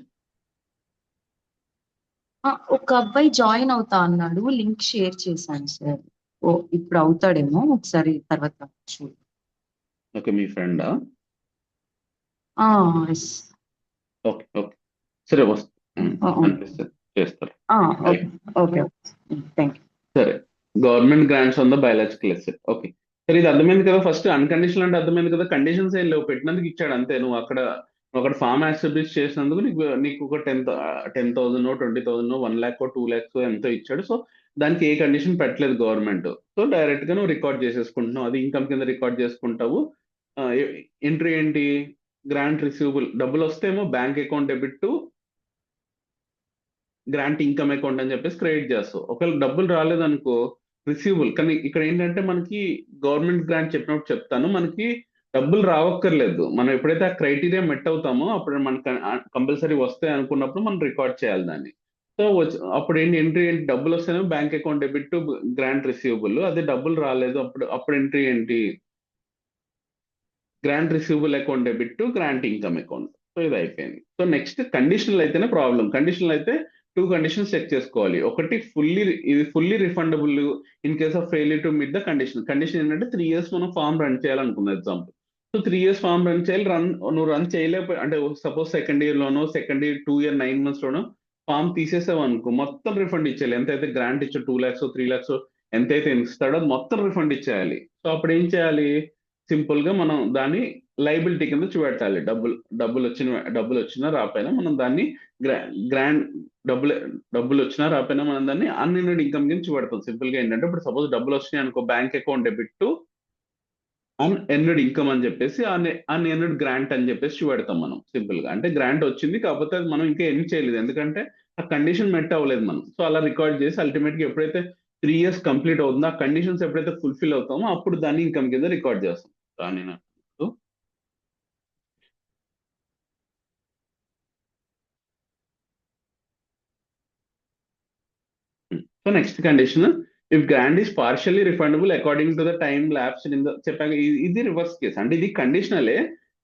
ఒక అబ్బాయి జాయిన్ అవుతా అన్నాడు, లింక్ షేర్ చేశాను సార్. ఓ ఇప్పుడు అవుతాడేమో, ఒకసారి తర్వాత చూడు. ఓకే, మీ ఫ్రెండా? ఎస్. ఓకే ఓకే, సరే వస్తుంది అనిపిస్తుంది, చేస్తారు. Okay okay thank you. సరే, government grants on the biological asset. Okay, సరే ఇది అర్థమైంది కదా. ఫస్ట్ అన్కండిషనల్ అంటే అర్థమైంది కదా, కండిషన్స్ ఏం లేవు, పెట్టినందుకు ఇచ్చాడు అంతే. నువ్వు అక్కడ ఒకటి ఫామ్ యాక్సెప్ట్ చేసినందుకు నీకు ఒక 10,000 20,000 1 lakh 2 lakhs ఎంతో ఇచ్చాడు. సో దానికి ఏ కండిషన్ పెట్టలేదు గవర్నమెంట్. సో డైరెక్ట్ గా నువ్వు రికార్డ్ చేసేసుకుంటున్నావు, అది ఇన్కమ్ కింద రికార్డ్ చేసుకుంటావు. ఎంట్రీ ఏంటి, గ్రాంట్ రిసీవబుల్, డబ్బులు వస్తేమో bank account debit to grant income account అని చెప్పేసి క్రెడిట్ చేస్తావు. ఒకవేళ డబ్బులు రాలేదనుకో రిసీవబుల్. కానీ ఇక్కడ ఏంటంటే మనకి గవర్నమెంట్ గ్రాంట్ చెప్పినప్పుడు చెప్తాను, మనకి డబ్బులు రావక్కర్లేదు. మనం ఎప్పుడైతే ఆ క్రైటీరియా మెట్ అవుతామో అప్పుడు మనకి కంపల్సరీ వస్తాయి అనుకున్నప్పుడు మనం రికార్డ్ చేయాలి దాన్ని. సో అప్పుడు ఏంటి, ఎంట్రీ ఏంటి, డబ్బులు వస్తేనే bank account debit to grant receivable. అదే డబ్బులు రాలేదు అప్పుడు ఎంట్రీ ఏంటి, grant receivable account debit to grant income account. So ఇది అయిపోయింది. సో నెక్స్ట్ కండిషనల్ అయితేనే ప్రాబ్లం. కండిషనల్ అయితే 2 కండిషన్స్ చెక్ చేసుకోవాలి. ఒకటి ఇది fully refundable in case of failure to meet the condition. Condition ఏంటంటే 3 years మనం ఫామ్ రన్ చేయాలనుకుందాం example. So 3 years farm run చేయాలి, నువ్వు రన్ చేయలేకపోయి అంటే suppose second year 2 year 9 months లోనో ఫామ్ తీసేసావు అనుకో మొత్తం రిఫండ్ ఇచ్చేయాలి. ఎంతైతే గ్రాంట్ ఇచ్చో 2 lakhs 3 lakhs ఎంతైతే ఇస్తాడో అది మొత్తం రిఫండ్ ఇచ్చేయాలి. సో అప్పుడు ఏం చేయాలి, సింపుల్ గా మనం దాన్ని లైబిలిటీ కింద చూపెట్టాలి. డబ్బులు వచ్చినా రాపోయినా మనం దాన్ని గ్రాండ్ డబ్బులు వచ్చినా రాపోయినా మనం దాన్ని అన్ఎర్న్డ్ ఇన్కమ్ కింద చూపెడతాం. సింపుల్ గా ఏంటంటే ఇప్పుడు సపోజ్ డబ్బులు వచ్చినాయి అనుకో, bank account debit to unearned income అని చెప్పేసి అన్ఎర్న్డ్ గ్రాంట్ అని చెప్పేసి చూపెడతాం మనం. సింపుల్ గా అంటే గ్రాంట్ వచ్చింది, కాకపోతే అది మనం ఇంకా ఎర్న్ చేయలేదు ఎందుకంటే ఆ కండిషన్ మెట్ అవ్వలేదు మనం. సో అలా రికార్డ్ చేసి అల్టిమేట్ గా ఎప్పుడైతే 3 years కంప్లీట్ అవుతుందో ఆ కండిషన్స్ ఎప్పుడైతే ఫుల్ఫిల్ అవుతామో అప్పుడు దాన్ని ఇన్కమ్ కింద రికార్డ్ చేస్తాం. కానీ so next condition, if grant is partially refundable according to the time lapse in the చెప్పాక ఇది రివర్స్ కేస్. అంటే ఇది కండిషనలే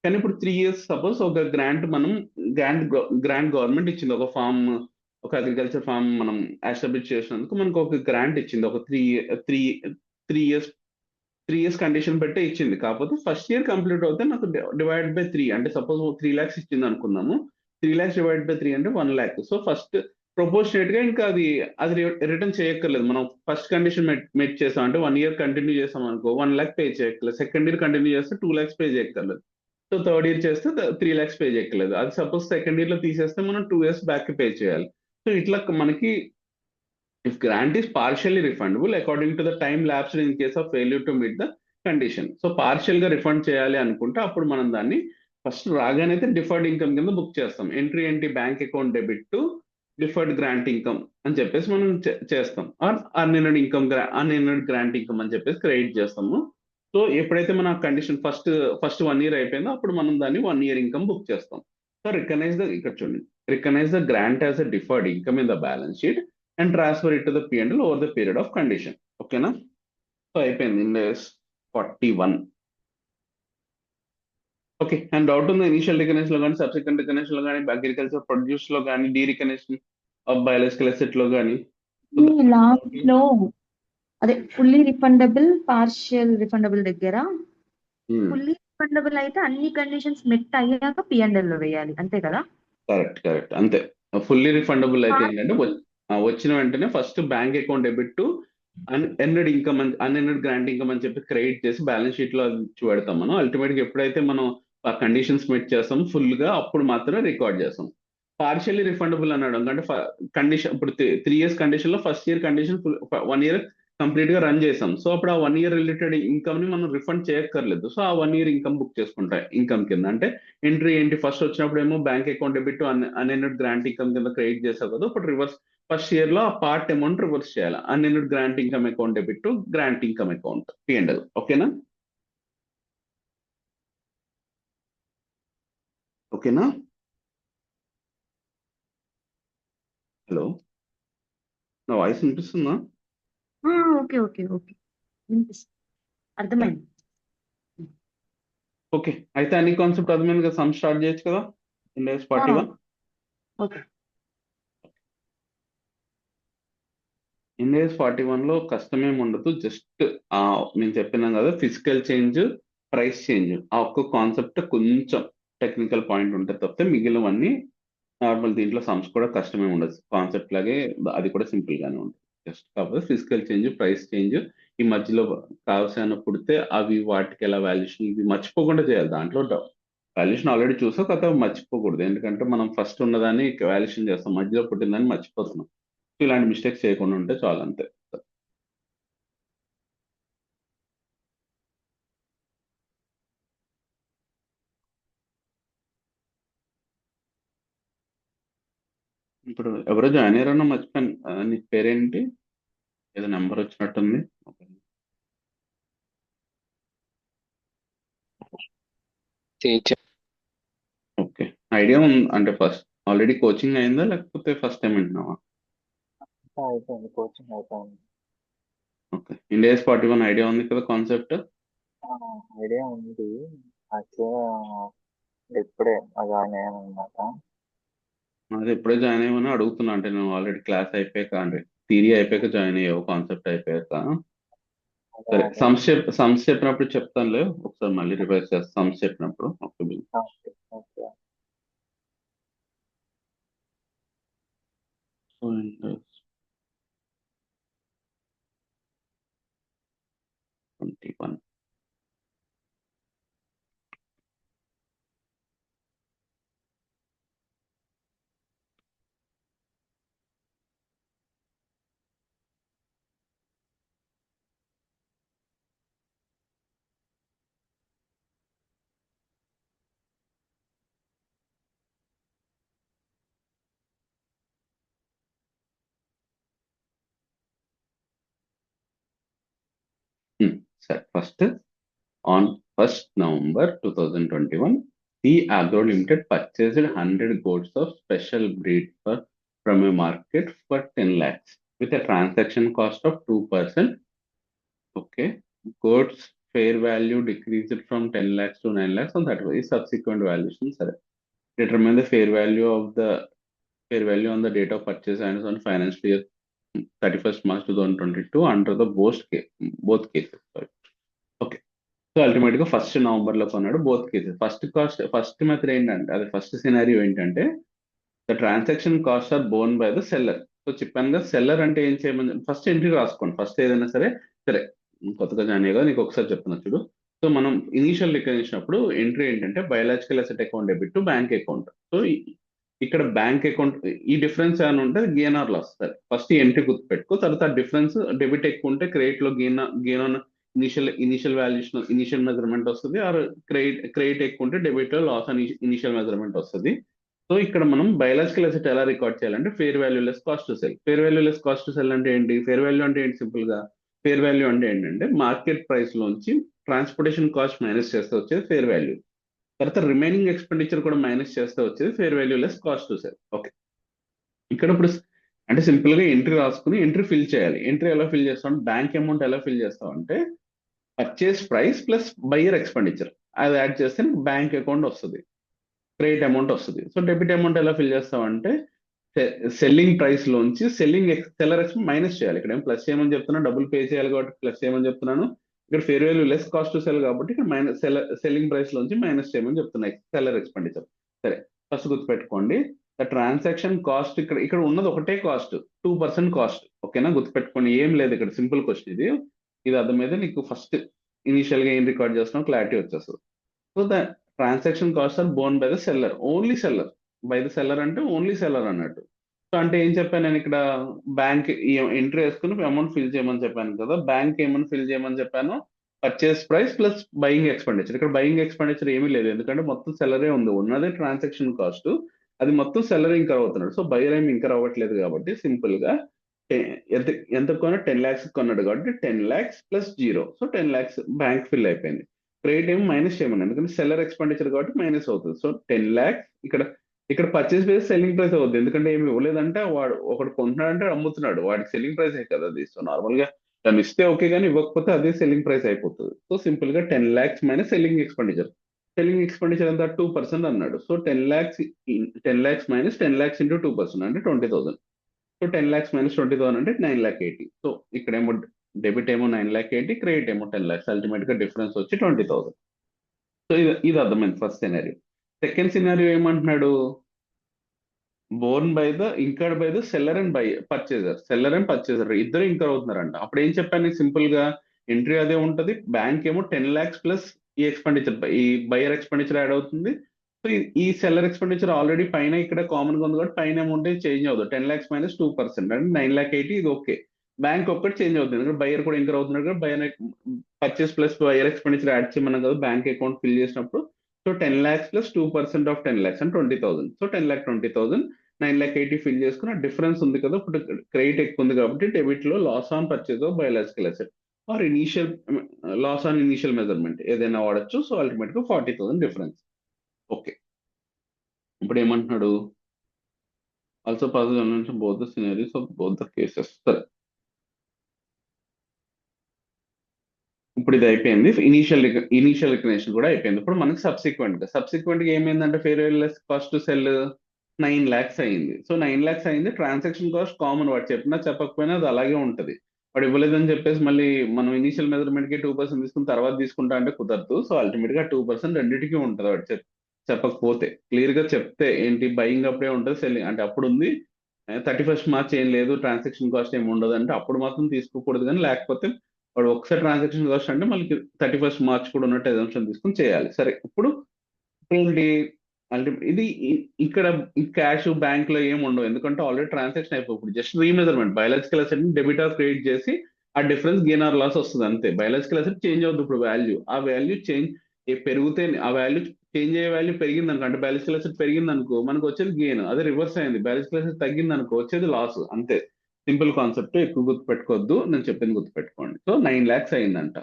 కానీ ఇప్పుడు 3 years సపోజ్ ఒక గ్రాంట్ మనం గ్రాంట్ గవర్నమెంట్ ఇచ్చింది, ఒక అగ్రికల్చర్ ఫామ్ మనం ఎస్టాబ్లిష్ చేసినందుకు మనకు ఒక గ్రాంట్ ఇచ్చింది, ఒక three three years 3 years condition పెట్టే ఇచ్చింది. కాకపోతే ఫస్ట్ ఇయర్ కంప్లీట్ అవుతే నాకు డివైడ్ బై 3 అంటే సపోజ్ 3 lakhs ఇచ్చింది అనుకుందాము, 3 lakhs డివైడ్ బై 3 అంటే 1 lakh. సో ఫస్ట్ ప్రొపోర్షనేట్ గా ఇంకా అది రిటర్న్ చేయక్కర్లేదు. మనం ఫస్ట్ కండిషన్ మెట్ చేసాం అంటే 1 year కంటిన్యూ చేసాం అనుకో 1 lakh పే చేయక్కర్లేదు. సెకండ్ ఇయర్ కంటిన్యూ చేస్తే 2 lakhs పే చేయక్కర్లేదు. సో థర్డ్ ఇయర్ చేస్తే 3 lakhs పే చేయక్కర్లేదు. అది సపోజ్ సెకండ్ ఇయర్ లో తీసేస్తే మనం 2 years బ్యాక్ పే చేయాలి. సో ఇట్లా మనకి if grant is partially refundable according to the time lapsed in case of failure to meet the condition. So partial గా రిఫండ్ చేయాలి అనుకుంటే అప్పుడు మనం దాన్ని ఫస్ట్ రాగానే అయితే డిఫర్డ్ ఇన్కమ్ కింద బుక్ చేస్తాం. ఎంట్రీ ఏంటి, bank account debit to deferred grant income అని చెప్పేసి మనం చేస్తాం. ఆర్ అన్ఎర్న్డ్ గ్రాంట్ ఇన్కమ్ అని చెప్పేసి క్రెడిట్ చేస్తాము. సో ఎప్పుడైతే మన కండిషన్ ఫస్ట్ 1 year అయిపోయిందో అప్పుడు మనం దాన్ని 1 year ఇన్కమ్ బుక్ చేస్తాం. సో ఇక్కడ చూడండి, recognize the grant as a deferred income in the balance sheet and transfer it to the P&L over the period of condition. ఓకేనా? సో అయిపోయింది. ఇండెక్స్ 41. ఓకే, అండ్ డౌట్ ఉంది initial recognition లో కానీ subsequent recognition లో కానీ agriculture produce లో కానీ derecognition of biological asset లో కానీ లాస్ట్ లో అదే ఫుల్లీ రిఫండబుల్ పార్షియల్ రిఫండబుల్ దగ్గర ఫుల్లీ రిఫండబుల్ అయితే అన్ని కండిషన్స్ మెట్ అయ్యాక P&L లో వేయాలి అంతే కదా? కరెక్ట్ అంతే. ఫుల్లీ రిఫండబుల్ అయితే ఏంటంటే వచ్చిన వెంటనే first bank account debit to unearned grant income అని చెప్పి క్రెడిట్ చేసి బ్యాలెన్స్ షీట్ లో అది చూపెడతాం మనం. అల్టిమేట్ గా ఎప్పుడైతే మనం ఆ కండిషన్స్ మెట్ చేస్తాం ఫుల్ గా అప్పుడు మాత్రమే రికార్డ్ చేస్తాం. పార్షియల్లీ రిఫండబుల్ అన్నాడు అంటే కండిషన్ ఇప్పుడు 3 years కండిషన్ లో first year condition 1 year complete గా రన్ చేసాం. సో అప్పుడు ఆ 1 year రిలేటెడ్ ఇన్కమ్ ని మనం రిఫండ్ చేయక్కర్లేదు. సో ఆ 1 year ఇన్కమ్ బుక్ చేసుకుంటాం ఇన్కమ్ కింద. అంటే ఎంట్రీ ఏంటి, ఫస్ట్ వచ్చినప్పుడు ఏమో bank account debit unearned grant income కింద క్రెడిట్ చేసావు కదా, ఇప్పుడు రివర్స్ ఫస్ట్ ఇయర్ లో ఆ పార్ట్ అమౌంట్ రివర్స్ చేయాలి. Unearned grant income account debit to grant income account P&L. ఓకేనా? ఓకేనా? హలో, నా వాయిస్ వినిపిస్తుందా? ఓకే ఓకే ఓకే వినిపిస్తుంది, అర్థమైంది. ఓకే, అయితే అన్ని కాన్సెప్ట్ అర్థమైంది కదా, సమ్ స్టార్ట్ చేయొచ్చు కదా. ఇండెక్స్ 41. ఓకే ఇండెక్స్ 41 లో కష్టం ఏమి ఉండదు. జస్ట్ నేను చెప్పినాం కదా, ఫిజికల్ చేంజ్, ప్రైస్ చేంజ్, ఆ ఒక్క కాన్సెప్ట్ కొంచెం టెక్నికల్ పాయింట్ ఉంటుంది తప్పితే మిగిలినవన్నీ నార్మల్. దీంట్లో సమ్స్ కూడా కష్టమే ఉండదు, కాన్సెప్ట్ లాగే అది కూడా సింపుల్ గానే ఉంటుంది. జస్ట్ కాకపోతే ఫిజికల్ చేంజ్, ప్రైస్ చేంజ్, ఈ మధ్యలో కావాల్సిన పుడితే అవి వాటికి ఎలా వాల్యుయేషన్, ఇవి మర్చిపోకుండా చేయాలి. దాంట్లో వాల్యుయేషన్ ఆల్రెడీ చూసా, కదా మర్చిపోకూడదు. ఎందుకంటే మనం ఫస్ట్ ఉన్నదాన్ని వాల్యుయేషన్ చేస్తాం, మధ్యలో పుట్టిందాన్ని మర్చిపోతున్నాం. ఇలాంటి మిస్టేక్స్ చేయకుండా ఉంటే చాలు, అంతే. ఇప్పుడు ఎవరో జాయిన్ అయ్యారన్నా మర్చిపోయాను. నీ పేరేంటి? ఏదో నెంబర్ వచ్చినట్టుంది. ఓకే, ఐడియా ఉంది అంటే ఫస్ట్ ఆల్రెడీ కోచింగ్ అయిందా, లేకపోతే ఫస్ట్ టైం వింటున్నావా? అయిపోయింది, కోచింగ్ అయిపోయింది. ఓకే, ఇండియాస్ 41 ఐడియా ఉంది కదా కాన్సెప్ట్. ఐడియా ఉంది. యాక్చువల్గా ఇప్పుడే జాయిన్ అయ్యాను అనమాట. అది ఎప్పుడే జాయిన్ అయ్యమని అడుగుతున్నా, అంటే నేను ఆల్రెడీ క్లాస్ అయిపోయాక, అంటే థియరీ అయిపోయాక జాయిన్ అయ్యావు, కాన్సెప్ట్ అయిపోయాక. సరే, సమ్స్ చెప్పినప్పుడు చెప్తానులే, ఒకసారి మళ్ళీ రివైజ్ చేస్తాను సమ్స్ చెప్పినప్పుడు. ఓకే. ఓకే. సో 21. సరే, first on 1st November 2021, the Agro Limited purchased 100 goats of special breed from a market for 10 lakhs with a transaction cost of 2%. Okay, goats fair value decreased from 10 lakhs to 9 lakhs, and that was subsequent valuation. Sir, determine the fair value on the date of purchase and on financial year 31st March 2022 under the both cases. Sorry. Okay. So ultimate గా 1st November లో కొన్నాడు, both cases. First method ఏంటంటే, అది first scenario ఏంటంటే, the transaction cost are borne by the seller. So చెప్పాను కదా, seller అంటే ఏం చేయమని ఫస్ట్ ఎంట్రీ రాసుకోండి. ఫస్ట్ ఏదైనా సరే కొత్తగా జాయిన్ అయ్యగా నీకు ఒకసారి చెప్తున్నా చూడు. సో మనం ఇనీషియల్ రికగ్నిషన్ అప్పుడు ఎంట్రీ ఏంటంటే, biological asset account debit to bank account. So ఇక్కడ బ్యాంక్ అకౌంట్ ఈ డిఫరెన్స్ ఏమైనా ఉంటే గెయిన్ ఆర్ లాస్. సరే, ఫస్ట్ ఎంట్రీ గుర్తుపెట్టుకో, తర్వాత డిఫరెన్స్ డెబిట్ ఎక్కువ ఉంటే క్రెడిట్ లో gain on initial valuation, initial measurement వస్తుంది. ఆర్ క్రెడిట్ ఎక్కువ ఉంటే డెబిట్ లో లాస్ అని ఇనిషియల్ మెజర్మెంట్ వస్తుంది. సో ఇక్కడ మనం బయాలజికల్ అసెట్ ఎలా రికార్డ్ చేయాలంటే, fair value less cost to sell. Fair value less cost to cell అంటే ఏంటి? ఫేర్ వాల్యూ అంటే ఏంటి? సింపుల్ గా ఫేర్ వాల్యూ అంటే ఏంటంటే, మార్కెట్ ప్రైస్ లోంచి ట్రాన్స్పోర్టేషన్ కాస్ట్ మైనస్ చేస్తే వచ్చేది ఫేర్ వాల్యూ. తర్వాత రిమైనింగ్ ఎక్స్పెండిచర్ కూడా మైనస్ చేస్తే వచ్చేది fair value less cost to cell. Okay, ఇక్కడ ఇప్పుడు అంటే సింపుల్ గా ఎంట్రీ రాసుకుని ఎంట్రీ ఫిల్ చేయాలి. ఎంట్రీ ఎలా ఫిల్ చేస్తాం? బ్యాంక్ అమౌంట్ ఎలా ఫిల్ చేస్తాం అంటే, purchase price plus buyer expenditure అది యాడ్ చేస్తే బ్యాంక్ అకౌంట్ వస్తుంది, క్రెడిట్ అమౌంట్ వస్తుంది. సో డెబిట్ అమౌంట్ ఎలా ఫిల్ చేస్తామంటే, సెల్లింగ్ ప్రైస్ లోంచి సెల్లర్ ఎక్స్పెంట్ మైనస్ చేయాలి. ఇక్కడ ఏం ప్లస్ చేయమని చెప్తున్నా, డబ్బులు పే చేయాలి కాబట్టి ప్లస్ చేయమని చెప్తున్నాను. ఇక్కడ fair value less cost to cell కాబట్టి ఇక్కడ మైనస్ సెల్లింగ్ ప్రైస్ లోంచి మైనస్ చేయమని చెప్తున్నాయి సెల్లర్ ఎక్స్పెండిచర్. సరే, ఫస్ట్ గుర్తుపెట్టుకోండి, ద ట్రాన్సాక్షన్ కాస్ట్ ఇక్కడ ఉన్నది ఒకటే కాస్ట్, 2% కాస్ట్. ఓకేనా, గుర్తుపెట్టుకోండి, ఏం లేదు ఇక్కడ. సింపుల్ క్వశ్చన్ ఇది అర్థమైతే నీకు ఫస్ట్ ఇనిషియల్ గా ఏం రికార్డ్ చేస్తున్నావు క్లారిటీ వచ్చేస్తుంది. So the transaction cost are borne by the seller, only seller. By the seller అంటే ఓన్లీ సెల్లర్ అన్నట్టు. సో అంటే ఏం చెప్పాను నేను ఇక్కడ? బ్యాంక్ ఎంట్రీ వేసుకుని అమౌంట్ ఫిల్ చేయమని చెప్పాను కదా. బ్యాంక్ ఏమని ఫిల్ చేయమని చెప్పాను? Purchase price plus buying expenditure. ఇక్కడ బయింగ్ ఎక్స్పెండిచర్ ఏమీ లేదు, ఎందుకంటే మొత్తం సెల్లరే ఉంది, ఉన్నదే ట్రాన్సాక్షన్ కాస్ట్, అది మొత్తం సెల్లర్ ఇంకర్ అవుతున్నాడు. సో బయర్ ఏమి ఇంకర్ అవ్వట్లేదు కాబట్టి సింపుల్ గా ఎంత కొన్నా 10 lakhs కొన్నాడు కాబట్టి 10 lakhs plus 0. So 10 lakhs bank fill అయిపోయింది. క్రెడిట్ ఏమో మైనస్ చేయమని, ఎందుకంటే సెల్లర్ ఎక్స్పెండిచర్ కాబట్టి మైనస్ అవుతుంది. సో 10 lakhs ఇక్కడ ఇక్కడ పర్చేస్ ప్రైస్ సెల్లింగ్ ప్రైస్ అవుతుంది, ఎందుకంటే ఏమి ఇవ్వలేదంటే వాడు ఒకటి కొంటున్నాడంటే అమ్ముతున్నాడు, వాడికి సెల్లింగ్ ప్రైస్ కదా అది. సో నార్మల్ గా దాన్ని ఇస్తే ఓకే, కానీ ఇవ్వకపోతే అదే సెల్లింగ్ ప్రైస్ అయిపోతుంది. సో సింపుల్ గా 10 lakhs minus selling expenditure. Selling expenditure ఎంత 2% అన్నాడు. So 10 lakhs 10 lakhs minus 10 lakhs into 2% అంటే 20,000. సో 10 lakhs మైనస్ 20,000 అంటే 9,80,000. సో ఇక్కడేమో డెబిట్ ఏమో 9,80,000, క్రెడిట్ ఏమో 10 lakhs. అల్టిమేట్ గా డిఫరెన్స్ వచ్చి 20,000. సో ఇది అర్థమైంది ఫస్ట్ సినారియో. సెకండ్ సినారియో ఏమంటున్నాడు, Born by the incurred by the seller and purchaser. Seller and purchaser ఇద్దరు ఇంకర్ అవుతున్నారంట. అప్పుడు ఏం చెప్పాను సింపుల్ గా, ఎంట్రీ అదే ఉంటది, బ్యాంక్ ఏమో 10 lakhs ప్లస్ ఈ ఎక్స్పెండిచర్, ఈ బయర్ ఎక్స్పెండిచర్ యాడ్ అవుతుంది. సో ఈ సెల్లర్ ఎక్స్పెండిచర్ ఆల్రెడీ పైన ఇక్కడ కామన్ గా ఉంది కాబట్టి పైన అమౌంట్ చేంజ్ అవుతుంది. 10 lakhs మైనస్ 2% అంటే 9,80,000, ఇది ఓకే. బ్యాంక్ ఒక్కటి చేంజ్ అవుతుంది, ఎందుకంటే బయర్ కూడా ఇంకర్ అవుతున్నాడు కదా, buyer purchase plus buyer expenditure add చేయమన్నాం కదా బ్యాంక్ అకౌంట్ ఫిల్ చేసినప్పుడు. So 10 lakhs plus 2% of 10 lakhs అంటే 20,000. సో 10,20,000 9,80,000 ఫిల్ చేసుకున్న డిఫరెన్స్ ఉంది కదా. ఇప్పుడు క్రెడిట్ ఎక్కువ ఉంది కాబట్టి డెబిట్ లో loss on purchase of biological asset or initial loss on initial measurement ఏదైనా వాడచ్చు. సో అల్టిమేట్ గా 40,000 డిఫరెన్స్. ఓకే, ఇప్పుడు ఏమంటున్నాడు, also positive both the సినారీస్ of both the cases. సరే, ఇప్పుడు ఇది అయిపోయింది. ఇనీషియల్ రికగ్నిషన్ కూడా అయిపోయింది. ఇప్పుడు మనకి సబ్సిక్వెంట్ గా ఏమైందంటే fair value less cost to cell 9 lakhs అయింది. సో 9 lakhs అయింది. ట్రాన్సాక్షన్ కాస్ట్ కామన్, వాడు చెప్పినా చెప్పకపోయినా అది అలాగే ఉంటది. వాడు ఇవ్వలేదని చెప్పేసి మళ్ళీ మనం ఇనీషియల్ మెజర్మెంట్ కి 2% తీసుకుని తర్వాత తీసుకుంటా అంటే కుదరదు. సో అల్టిమేట్ గా 2% రెండింటికి ఉంటుంది. వాడు చెప్పకపోతే, క్లియర్ గా చెప్తే ఏంటి, బయింగ్ అప్పుడే ఉంటుంది, సెల్లింగ్ అంటే అప్పుడు ఉంది, 31st March ఏం లేదు, ట్రాన్సాక్షన్ కాస్ట్ ఏమి ఉండదు అంటే అప్పుడు మాత్రం తీసుకోకూడదు. కానీ లేకపోతే వాడు ఒకసారి ట్రాన్సాక్షన్ కాస్ట్ అంటే మళ్ళీ 31st March కూడా ఉన్నట్టు ఎగ్జామ్షన్ తీసుకుని చేయాలి. సరే, ఇప్పుడు ఏంటి అంటే ఇది ఇక్కడ క్యాష్ బ్యాంక్ లో ఏమి ఉండవు, ఎందుకంటే ఆల్రెడీ ట్రాన్సాక్షన్ అయిపోయి జస్ట్ రీమెజర్మెంట్ బయాలజికల్ అసెట్ ని డెబిట్ ఆర్ క్రెడిట్ చేసి ఆ డిఫరెన్స్ గెయిన్ ఆర్ లాస్ వస్తుంది అంతే. బయాలజికల్ అసెట్ చేంజ్ అవుతుంది. ఇప్పుడు వాల్యూ, ఆ వాల్యూ చేంజ్ పెరిగితే ఆ వాల్యూ చేంజ్ అయ్యే వాల్యూ పెరిగింది అనుకో, అంటే బయాలజికల్ అసెట్ పెరిగింది అనుకో మనకు వచ్చేది గెయిన్, అదే రివర్స్ అయింది బయాలజికల్ అసెట్ తగ్గింది అనుకో వచ్చేది లాస్. అంతే, సింపుల్ కాన్సెప్ట్, ఎక్కువ గుర్తుపెట్టుకోవద్దు, నేను చెప్పింది గుర్తుపెట్టుకోండి. సో 9 lakhs అయిందంట.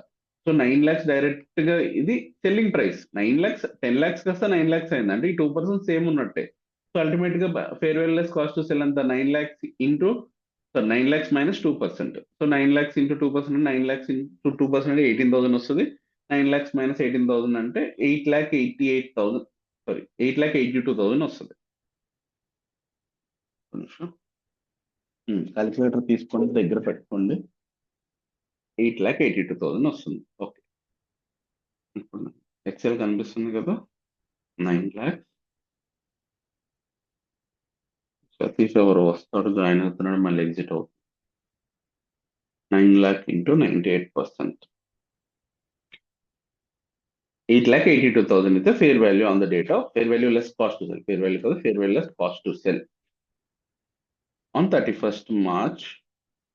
సో 9 lakhs డైరెక్ట్ గా ఇది సెల్లింగ్ ప్రైస్. 9 lakhs 10 lakhs కాస్త 9 lakhs అయింది అంటే ఈ 2% సేమ్ ఉన్నట్టే. సో అల్టిమేట్ గా fair value less cost to cell అంత 9 lakhs into 9 lakhs minus 2%. So 9 lakhs into 2% 9 lakhs into 2% అంటే 18,000 వస్తుంది. 9 lakhs మైనస్ 18,000 అంటే 8,88,000, సారీ 8,82,000 వస్తుంది. క్యాలిక్యులేటర్ తీసుకోండి, దగ్గర పెట్టుకోండి. 8,82,000 వస్తుంది. ఓకే, ఇప్పుడు ఎక్సెల్ కనిపిస్తుంది కదా. 9 lakhs, సతీష్ ఎవరు వస్తాడు, జాయిన్ అవుతున్నాడు, మళ్ళీ ఎగ్జిట్ అవుతుంది. 9 lakh ఇంటూ 98%, 8,82,000 అయితే fair value on the date of fair value less cost to sell, fair value కదా, fair value less cost to sell on 31st March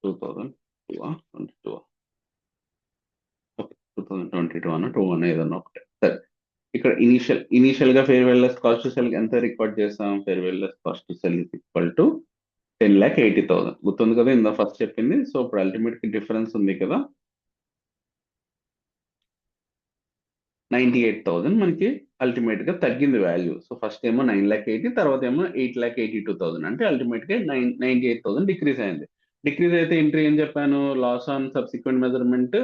2022. Okay, 2022 అన్న 2 అన్న ఏదన్నా ఒకటే. సరే, ఇక్కడ ఇనీషియల్ గా fair value less cost to cell ఎంత record చేస్తాం, fair value less cost to cell is equal to 10,80,000. గుర్తుంది కదా ఇందా ఫస్ట్ చెప్పింది. సో ఇప్పుడు అల్టిమేట్ కి డిఫరెన్స్ ఉంది కదా 98,000 మనకి అల్టిమేట్ గా తగ్గింది వాల్యూ. సో ఫస్ట్ ఏమో 9,80,000, తర్వాత ఏమో 8,82,000 అంటే అల్టిమేట్ గా 98,000 డిక్రీజ్ అయింది. డిక్రీజ్ అయితే ఎంట్రీ ఏం చెప్పాను, loss on subsequent measurement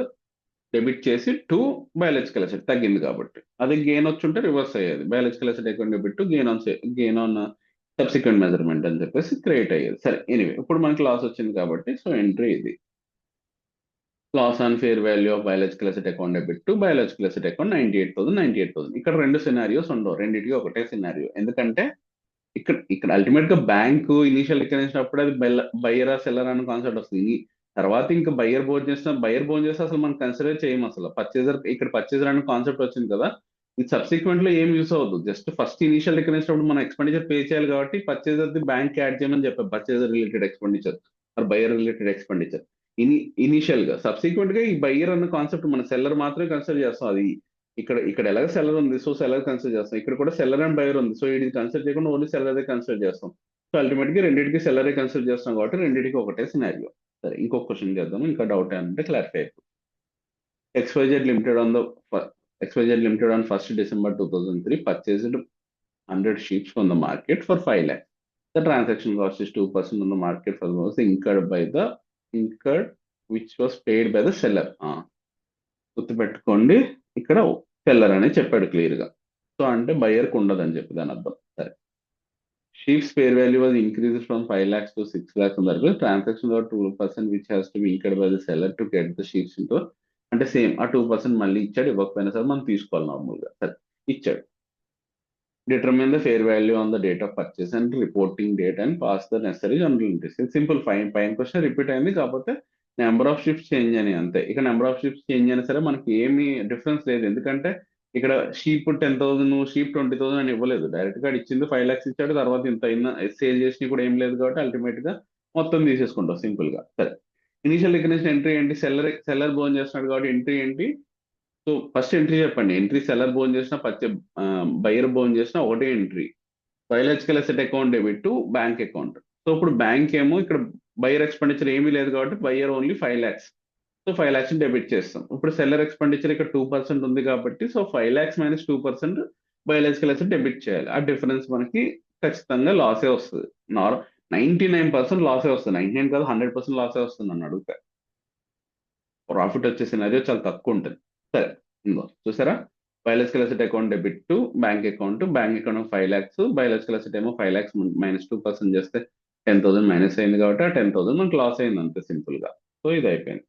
debit చేసి టు బయాలజికల్ అసెట్ తగ్గింది కాబట్టి. అదే గెయిన్ వచ్చుంటే రివర్స్ అయ్యేది, biological asset account debit to gain on subsequent measurement అని చెప్పేసి క్రియేట్ అయ్యేది. సరే, ఎనీవే ఇప్పుడు మనకి లాస్ వచ్చింది కాబట్టి సో ఎంట్రీ ఇది, loss on fair value of biological asset account debit to biological asset account 98,000. ఇక్కడ రెండు సినారియోస్ ఉండవు, రెండింటికి ఒకటే సినారియో. ఎందుకంటే ఇక్కడ అల్టిమేట్ గా బ్యాంకు ఇనిషియల్ రికగ్నిషన్ అప్పుడు అది బయ్యరా సెల్లర్ అనే కాన్సెప్ట్ వస్తుంది. తర్వాత ఇంకా బయ్యర్ బోన్ చేస్తే అసలు మనం కన్సిడర్ చేయము అసలు. పర్చేజర్ ఇక్కడ పర్చేజర్ అనే కాన్సెప్ట్ వచ్చింది కదా, ఇది సబ్సిక్వెంట్ లో ఏం యూస్ అవ్వదు. జస్ట్ ఫస్ట్ ఇనిషియల్ రికగ్నిషన్ అప్పుడు మనం ఎక్స్పెండిచర్ పే చేయాలి కాబట్టి పర్చేజర్ ది బ్యాంక్ యాడ్ చేయమని చెప్పారు, purchaser related expenditure or buyer related expenditure. Initial గా సబ్సిక్వెంట్ గా ఈ బయ్యర్ అన్న కాన్సెప్ట్ మన సెల్లర్ మాత్రమే కన్సిడర్ చేస్తాం. అది ఇక్కడ ఎలాగ సెల్లర్ ఉంది, సో సెల్లర్ కన్సిడర్ చేస్తాం. ఇక్కడ కూడా సెల్లర్ అండ్ బయర్ ఉంది, సో ఇది కన్సిడర్ చేయకుండా ఓన్లీ సెల్లర్ కన్సిడర్ చేస్తాం. సో అల్టిమేట్ గా రెండింటికి సెల్లరే కన్సిడర్ చేస్తాం కాబట్టి రెండింటికి ఒకటే సినారియో. సరే, ఇంకొక క్వశ్చన్ చేద్దాం, ఇంకా డౌట్ అంటే క్లారిఫై అయిపోతుంది. XYZ limited on the XYZ Limited on 1st December 2003 purchased 100 ships from the market for 5 lakhs. The transaction cost is 2% on the market for the was incurred which was paid by the seller. గుర్తుపెట్టుకోండి, ఇక్కడ seller అని చెప్పాడు clear గా. So అంటే బయర్కి ఉండదని చెప్పి దాని అర్థం. సరే, sheeps fair value was increase from 5 lakhs to 6 lakhs ఉంది. Transaction 2% which has to be incurred by the seller to get the sheeps into, అంటే సేమ్ ఆ 2% మళ్ళీ ఇచ్చాడు, ఇవ్వకపోయినా సరే మనం తీసుకోవాలి నార్మల్ గా. సరే, ఇచ్చాడు. Determine the fair value on the date of purchase and reporting date and pass the necessary general entries. Simple పైన క్వశ్చన్ రిపీట్ అయింది, కాకపోతే నెంబర్ ఆఫ్ షిప్స్ చేంజ్ అని అంతే. ఇక్కడ నెంబర్ ఆఫ్ షిప్స్ చేంజ్ అయినా సరే మనకి ఏమీ డిఫరెన్స్ లేదు, ఎందుకంటే ఇక్కడ షీప్ 10,000 షీప్ 20,000 అని ఇవ్వలేదు. డైరెక్ట్ గా ఇచ్చింది 5 lakhs ఇచ్చాడు, తర్వాత ఇంత అయినా సేల్ చేసినా కూడా ఏం లేదు కాబట్టి అల్టిమేట్ గా మొత్తం తీసేసుకుంటాం సింపుల్ గా. సరే, ఇనిషియల్ రికగ్నిషన్ ఎంట్రీ ఏంటి? సెల్లర్ బోన్ చేస్తున్నాడు కాబట్టి ఎంట్రీ ఏంటి? సో ఫస్ట్ ఎంట్రీ చెప్పండి. ఎంట్రీ సెల్లర్ బోన్ చేసిన బయర్ బోన్ చేసిన ఒకటే entry. Biological asset account debit to bank account. So ఇప్పుడు బ్యాంక్ ఏమో ఇక్కడ బయర్ ఎక్స్పెండిచర్ ఏమీ లేదు కాబట్టి buyer only 5 lakhs. So 5 lakhs debit చేస్తాం. ఇప్పుడు సెల్లర్ ఎక్స్పెండిచర్ ఇక్కడ 2% ఉంది కాబట్టి so 5 lakhs - 2% biological asset debit చేయాలి. ఆ డిఫరెన్స్ మనకి ఖచ్చితంగా లాసే వస్తుంది. 99% లాసే వస్తుంది, 99 కాదు 100% లాసే వస్తుంది అని అడిగితే. ప్రాఫిట్ వచ్చే సినారియో చాలా తక్కువ ఉంటుంది. సరే, ఇంకో చూసారా, biological asset account debit to bank account 5 lakhs, biological asset ఏమో 5 lakhs -2% చేస్తే 10,000 మైనస్ అయింది కాబట్టి ఆ 10,000 మనకు లాస్ అయింది అంతే సింపుల్ గా. సో ఇది అయిపోయింది.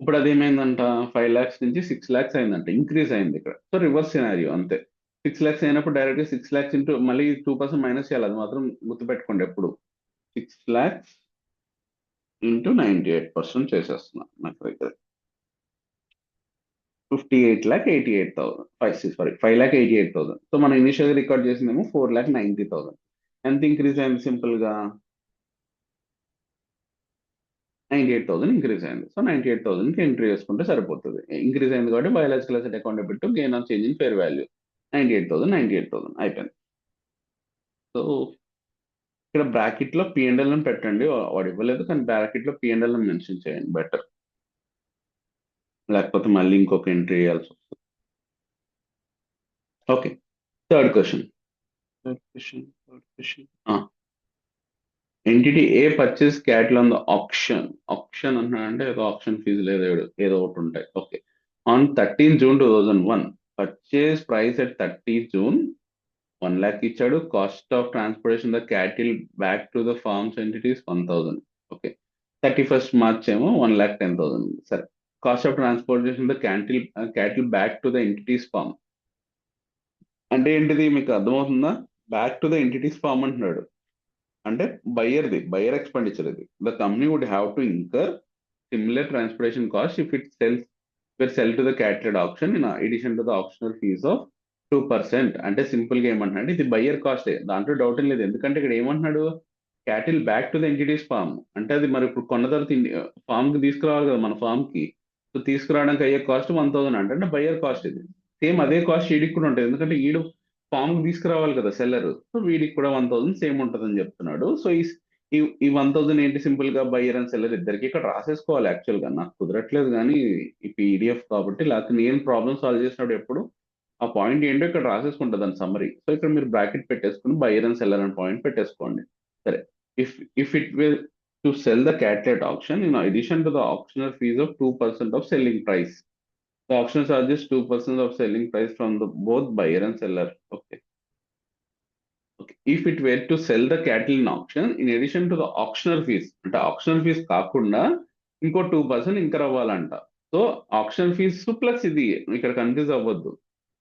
ఇప్పుడు అది ఏమైందంట, 5 lakhs నుంచి 6 lakhs అయిందంట, ఇంక్రీజ్ అయింది ఇక్కడ. సో రివర్స్ సినారియో అంతే. 6 lakhs అయినప్పుడు డైరెక్ట్ 6 lakhs ఇంటూ మళ్ళీ 2% మైనస్ చేయాలి, అది మాత్రం గుర్తుపెట్టుకోండి ఎప్పుడు. 6 lakhs ఇంటూ 98% చేసేస్తున్నా నాకు దగ్గర 5,88,000. సో మనం ఇనిషియల్ రికార్డ్ చేసిందేమో 4,90,000. ఎంత ఇంక్రీజ్ అయింది? సింపుల్ గా 98,000 ఇంక్రీజ్ అయింది. సో 98,000కి ఎంట్రీ చేసుకుంటే సరిపోతుంది. ఇంక్రీజ్ అయింది కాబట్టి biological asset account debit to gain on change in fair value 98,000 అయిపోయింది. సో ఇక్కడ బ్రాకెట్ లో P&L అని పెట్టండి, వాడు ఇవ్వలేదు కానీ బ్రాకెట్ లో P&L అని మెన్షన్ చేయండి బెటర్, లేకపోతే మళ్ళీ ఇంకొక ఎంట్రీ వేయాల్సి వస్తుంది. Okay, third question. Entity a purchase cattle on the auction అంటే ఏదో ఆప్షన్ ఫీజు లేదా ఏదో ఒకటి ఉంటాయి. Okay, on 13 June 2001 purchase price at 30 June 1 lakh ఇచ్చాడు. Cost of transportation the cattle back to the farms entities 1,000. Okay, 31st March ఏమో 1,10,000. సరే, cost of transportation the cattle back to the entities farm అంటే ఏంటిది మీకు అర్థమవుతుందా? Back to the entities form అంటున్నాడు అంటే buyer expenditure ఇది. The company would have to incur similar transportation cost if it sell to the cattle auction in addition to the optional fee of 2%. అంటే simple గా ఏమంటున్నాడు, ఇది buyer కాస్టే, దాంట్లో doubt ఏం లేదు. ఎందుకంటే ఇక్కడ ఏమంటున్నాడు, cattle back to the entities farm అంటే అది మరి ఇప్పుడు కొన్న తర్వాత ఫామ్ కి తీసుకురావాలి కదా మన ఫామ్ కి. సో తీసుకురావడానికి అయ్యే కాస్ట్ 1,000 అంటే బయ్యర్ కాస్ట్ ఇది. సేమ్ అదే కాస్ట్ వీడికి కూడా ఉంటుంది, ఎందుకంటే ఈడు ఫామ్ కి తీసుకురావాలి కదా సెల్లర్. సో వీడికి కూడా 1,000 సేమ్ ఉంటుంది అని చెప్తున్నాడు. సో ఈ 1,000 ఏంటి, సింపుల్ గా బయ్యర్ అండ్ సెల్లర్ ఇద్దరికి ఇక్కడ రాసేసుకోవాలి. యాక్చువల్ గా నాకు కుదరట్లేదు కానీ ఈ PDF కాబట్టి, లేకపోతే నేను ప్రాబ్లమ్ సాల్వ్ చేసినప్పుడు ఎప్పుడు ఆ పాయింట్ ఏంటో ఇక్కడ రాసేసుకుంటా దాని సమ్మరీ. సో ఇక్కడ మీరు బ్రాకెట్ పెట్టేసుకుని బయ్యర్ అండ్ సెల్లర్ అనే పాయింట్ పెట్టేసుకోండి. సరే, if it will to cell the cattle at auction in addition to the auctioneer fees of 2% of selling price. The auctioneer charges 2% of selling price from the both buyer and seller. Okay. If it were to sell the cattle in auction in addition to the auctioneer fees, అంటే auctioneer fees కాకుండా ఇంకో 2% incur అవ్వాలంట. So optional fee plus ఇది ఇక్కడ confuse అవ్వద్దు.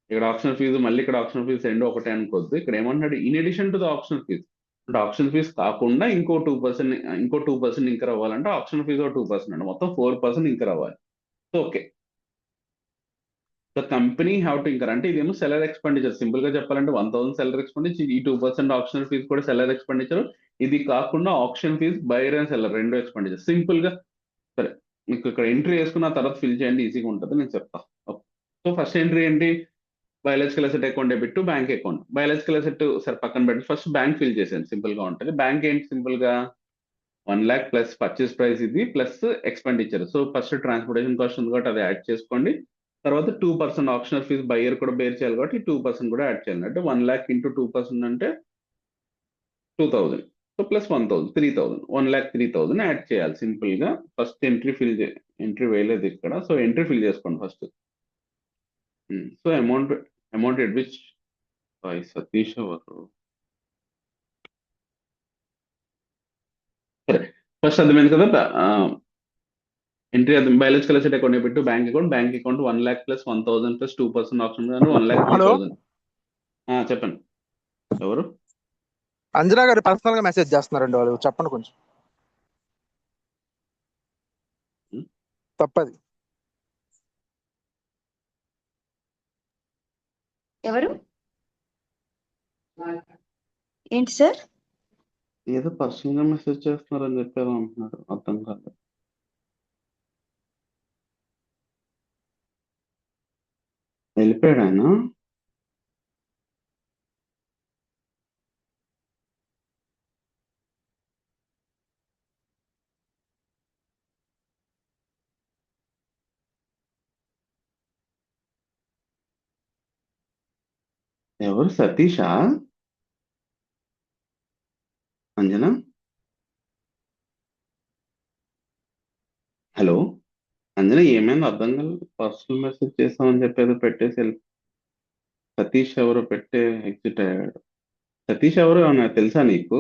ఇక్కడ optional fee మళ్ళీ ఇక్కడ ఆప్షనల్ ఫీజు రెండు ఒకటే అనుకోవద్దు. ఇక్కడ ఏమంటాడు, in addition to the optional fee అంటే ఆప్షన్ ఫీజ్ కాకుండా ఇంకో 2% ఇంకర్ అవ్వాలంటే ఆప్షన్ ఫీజ్ 2% అంటే మొత్తం 4% ఇంకర్ అవ్వాలి. So okay, the company have to incur అంటే ఇదేమో సెల్లర్ ఎక్స్పెండిచర్. సింపుల్ గా చెప్పాలంటే 1,000 సెల్లర్ ఎక్స్పెండిచర్, ఈ 2% ఆప్షనల్ ఫీజ్ కూడా సెల్లర్ ఎక్స్పెండిచర్. ఇది కాకుండా auction fee buyer and seller రెండు ఎక్స్పెండిచర్. సింపుల్ గా సరే మీకు ఇక్కడ ఎంట్రీ వేసుకున్న తర్వాత ఫిల్ చేయండి, ఈజీగా ఉంటుంది, నేను చెప్తా. సో ఫస్ట్ ఎంట్రీ ఏంటి, biological asset account debit to bank account. Biological asset సరే పక్కన పెట్టి ఫస్ట్ బ్యాంక్ ఫిల్ చేసేయండి, సింపుల్ గా ఉంటుంది. బ్యాంక్ ఏంటి, సింపుల్ గా 1 lakh ప్లస్ పర్చేస్ ప్రైస్ ఇది plus expenditure. So first transportation cost ఉంది కాబట్టి అది యాడ్ చేసుకోండి. తర్వాత 2% ఆప్షనల్ ఫీజు బయ్యర్ కూడా బేర్ చేయాలి కాబట్టి 2% కూడా యాడ్ చేయాలి. అంటే 1 lakh ఇంటూ 2% అంటే 2000. సో ప్లస్ 1000 3000 1,03,000 యాడ్ చేయాలి సింపుల్ గా. ఫస్ట్ ఎంట్రీ వేయలేదు ఇక్కడ. సో ఎంట్రీ ఫిల్ చేసుకోండి first. So amount at which by Satish ఎవరు? సరే ఫస్ట్ అర్థమైంది కదా. ఎంట్రీ అది బయాలజికల్ అసెట్ అకౌంట్ పెట్టు bank account 1 lakh plus 1000 plus 2% option 1,03,000. చెప్పండి ఎవరు? అంజనా గారు పర్సనల్ గా మెసేజ్ చేస్తున్నారండి వాళ్ళు, చెప్పండి కొంచెం. తప్పది. ఎవరు? ఏంటి సార్? ఏదో పర్సనల్ గా మెసేజ్ చేస్తున్నారని చెప్పారు అంటున్నారు, అర్థం కాదు. వెళ్ళిపోయాడు ఆయన. ఎవరు? సతీషా? అంజనా? హలో అంజనా, ఏమైంది అర్థం కాలేదు. పర్సనల్ మెసేజ్ చేస్తామని చెప్పేది పెట్టేసి సతీష్ ఎవరో పెట్టే ఎగ్జిట్ అయ్యాడు. సతీష్ ఎవరు ఏమన్నా తెలుసా నీకు?